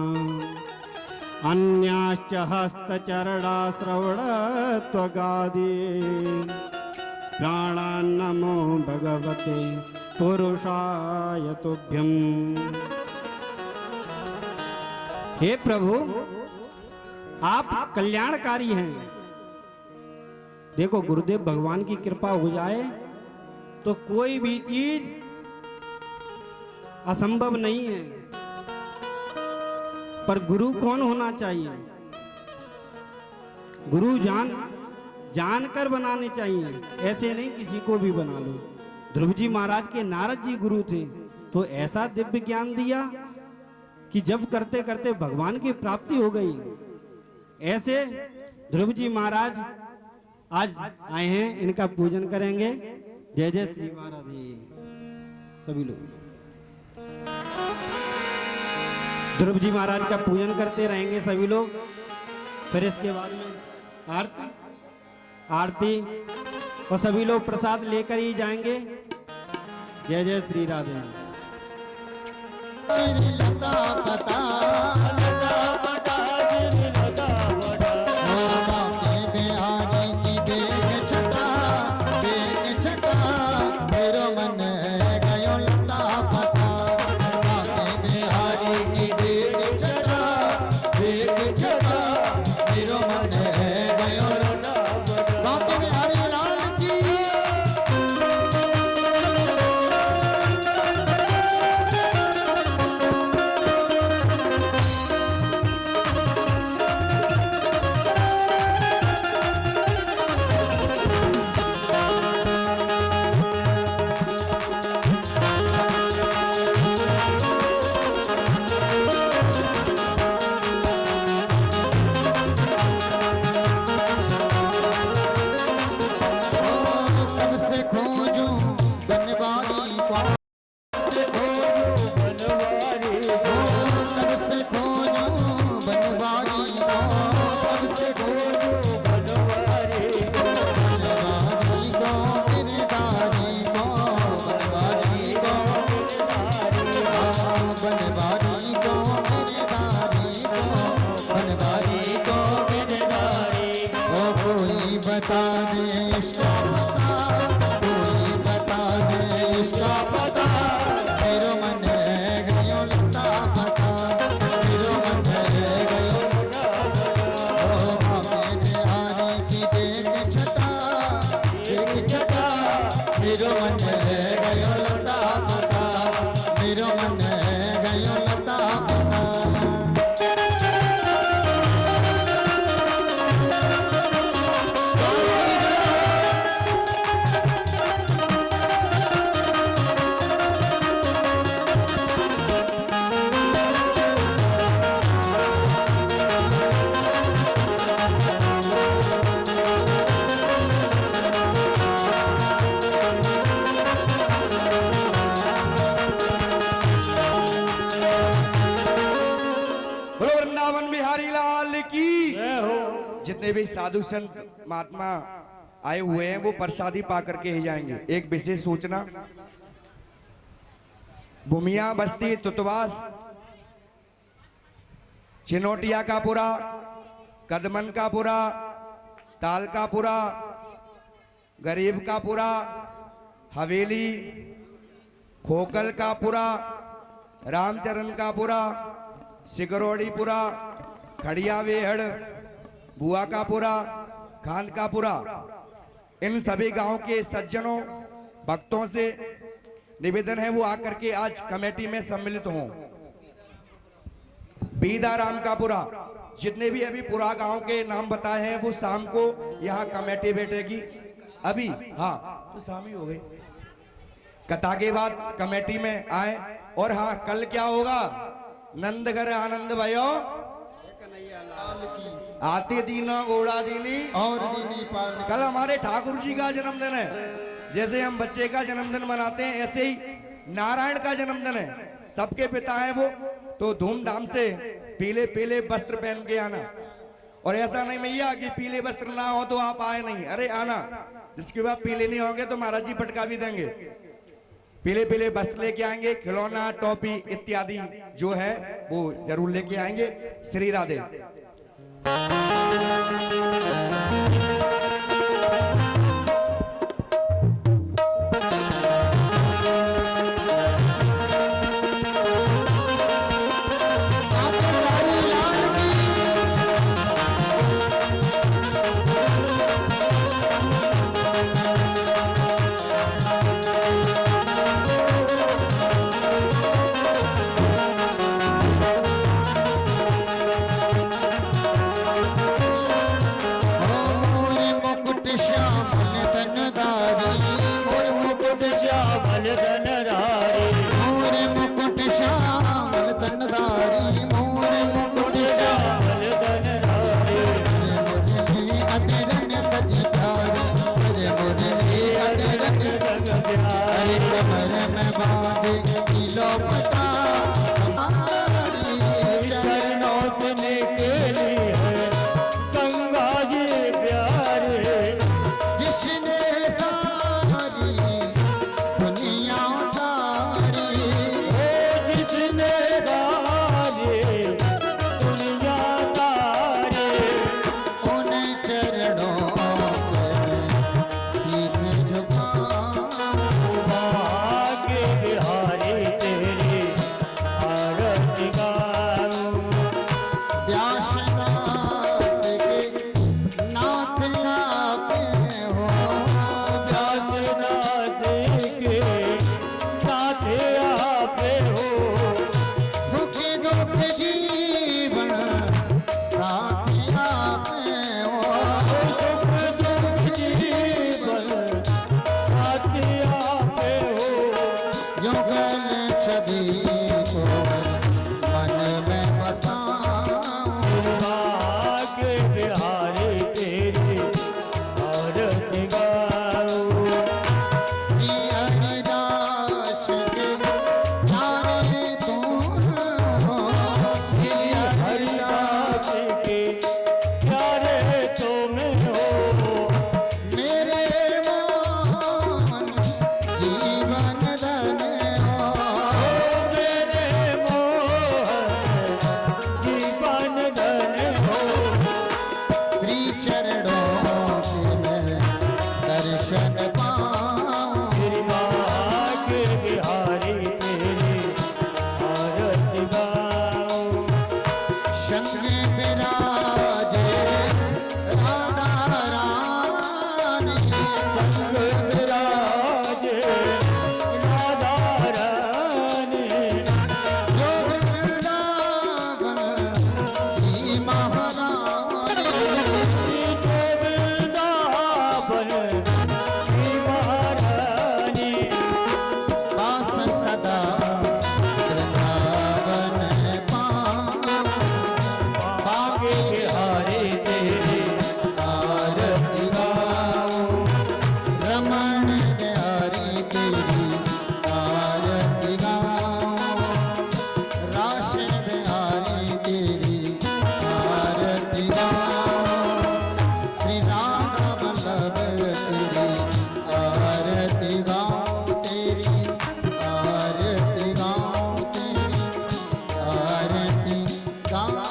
अन्याश्च हस्तचरणा श्रवणत्वगादि प्राणान्नमो भगवते पुरुषाय तुभ्यम्। हे प्रभु आप कल्याणकारी हैं। देखो गुरुदेव भगवान की कृपा हो जाए तो कोई भी चीज असंभव नहीं है। पर गुरु कौन होना चाहिए? गुरु जानकर बनाने चाहिए, ऐसे नहीं किसी को भी बना लो। ध्रुव जी महाराज के नारद जी गुरु थे, तो ऐसा दिव्य ज्ञान दिया कि जब करते करते भगवान की प्राप्ति हो गई। ऐसे ध्रुव जी महाराज आज आए हैं, इनका पूजन करेंगे। जय जय श्री महाराज जी। सभी लोग ध्रुव जी महाराज का पूजन करते रहेंगे सभी लोग। फिर इसके बाद में आरती और सभी लोग प्रसाद लेकर ही जाएंगे। जय जय श्री राधे। बता दे इसका पता, कोई बता दे इसका पता। मेरो मन है गयो लगता पता, मेरो मन है गयो। ओ भावे बिहारी की देख छटा, मेरो मन है गयो लगता पता, मेरो मन है गयो लगता पता। जितने भी साधु संत महात्मा आए हुए हैं वो प्रसादी पा करके ही जाएंगे। एक विशेष सूचना, भूमिया बस्ती तुतवास चिनोटिया का पुरा, कदमन का पुरा, ताल का पुरा, गरीब का पुरा, हवेली, खोकल का पुरा, रामचरण का पुरा, सिगरौड़ी पुरा, खड़िया वेहड़, बुआ का पुरा, खान का पुरा, इन सभी गांव के सज्जनों भक्तों से निवेदन है वो आकर के आज कमेटी में सम्मिलित हों। बीदाराम का पुरा, जितने भी अभी पुरा गांव के नाम बताए हैं वो शाम को यहाँ कमेटी बैठेगी। अभी हाँ तो शाम ही हो गई, कथा के बाद कमेटी में आए। और हाँ कल क्या होगा, नंदघर आनंद भयो आते दीना ओड़ा दीनी और दीनी पाल। कल हमारे ठाकुर जी का जन्मदिन है। जैसे हम बच्चे का जन्मदिन मनाते हैं ऐसे ही नारायण का जन्मदिन है, सबके पिता है वो, तो धूमधाम से पीले पीले वस्त्र पहन के आना। और ऐसा नहीं मैया कि पीले वस्त्र ना हो तो आप आए नहीं, अरे आना। जिसके बाद पीले नहीं होंगे तो महाराज जी पटका भी देंगे। पीले पीले वस्त्र लेके आएंगे, खिलौना टॉपी इत्यादि जो है वो जरूर लेके आएंगे। श्री राधे। लाल अदरन सजी प्यारे अरे मुरली अदरन रंग प्यारे कमर में बांधे किलो पता हमारी चरणों से निकली है गंगा जी प्यारे जिसने सारी दुनिया तारी जिसने सारी दुनिया तारी उन चरणों में शीश झुकाऊं भाग्य बिहारी तेरी आरती गाऊं व्यासदास के नाथ आपे हो व्यासदास के नाथ आपे हो सुख दुख जीवन साथी आपे हो सुख दुख जीवन साथी आपे हो युगल छवि को मन में बसाऊं भाग्य बिहारी तेरी आरती गाऊं श्री हरिदास के प्यारे तुम हो श्री हरिदास के प्यारे तुम हो मेरे मोहन जीवन धन हो मेरे मोहन जीवन धन हो श्री चरणों के मैं दर्शन पाऊं श्री भाग्य बिहारी तेरी आरती गाऊं संग विराजे राधा रानी संग विराजे राधा रानी जो वृंदावन की महारानी जो वृंदावन की महारानी पास सदा वृंदावन पाऊं भाग्य बिहारी तेरी आरती गाऊं रमण बिहारी तेरी आरती गाऊं रास बिहारी तेरी आरती गाऊं श्री राधा वल्लभ तेरी आरती गाऊं तेरी आरती गाऊं तेरी आरती गाऊं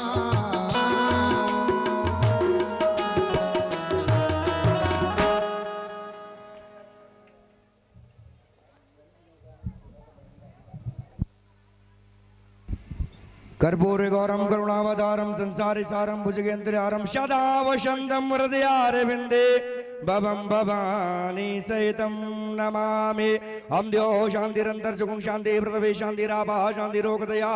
कर्पूर गौरम करुणावतारम संसारि सारम भुजगेन्द्रहारम सदा वसंतम हृदयारविंदे भवम भवानी सहितम नमामि हम द्यो शांतिरंतर जुगुं शांति पृथ्वी शांतिरापः शांतिरोगदया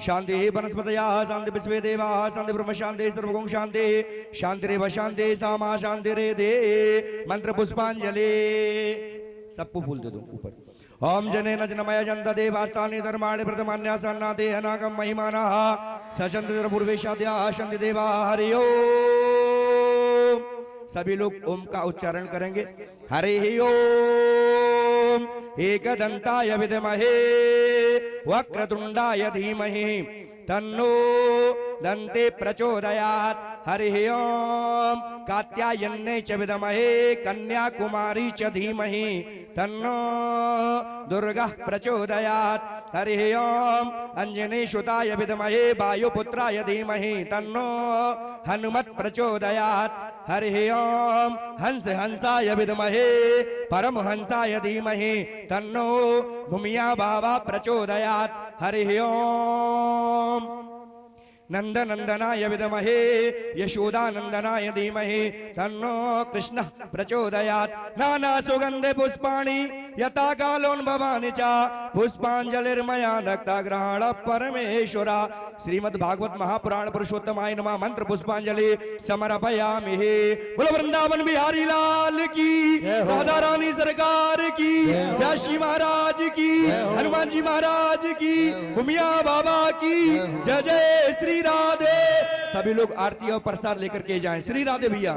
शांति वनस्पतयः शांति विश्वे देवाः शांति ब्रह्म शांति सर्वगुं शांति शांतिरेव शांति सामा शांतिरेधे मंत्र पुष्पांजलि सबको फूल दे दो ऊपर ओम जने नजनमय जंत देवास्तानि धर्माणि प्रथमान्या सन्नाते अनागम महिमानः सचंद्र पूर्वेशाद्या शांति देवा हरि ओम सभी लोग ओम का उच्चारण करेंगे हरि ओम एकदंताय विद्महे वक्रतुंडाय धीमहि तन्नो दन्ते प्रचोदयात् हरि ओम कात्यायन्ने च विद्महे कन्याकुमारी च धीमहि तन्नो दुर्गा प्रचोदयात् हरि ओम अंजनीसुताय विद्महे वायुपुत्राय धीमहि तन्नो हनुमत् प्रचोदयात् हरि ओम हंस हंसाय विद्महे परमहंसाय धीमहि तन्नो भूमिया बाबा प्रचोदयात् हरि ओम नंदनंदनाय विद्महे यशोदानंदनाय धीमहि तन्नो कृष्ण प्रचोदयात् नाना सुगंधे पुष्पाणि यथा कालोन्भवानि च पुष्पांजलिर्मया दत्ता ग्रहण परमेश्वरा श्रीमद् भागवत महापुराण पुरुषोत्तमाय नमः मंत्र पुष्पांजलि समर्पयामि। बोलो वृंदावन बिहारी लाल की, राधा रानी सरकार की, व्यासी महाराज की, हनुमान जी महाराज की, भूमिया बाबा की, जय जय श्री श्री राधे। सभी लोग आरती और प्रसाद लेकर के जाएं। श्री राधे भैया।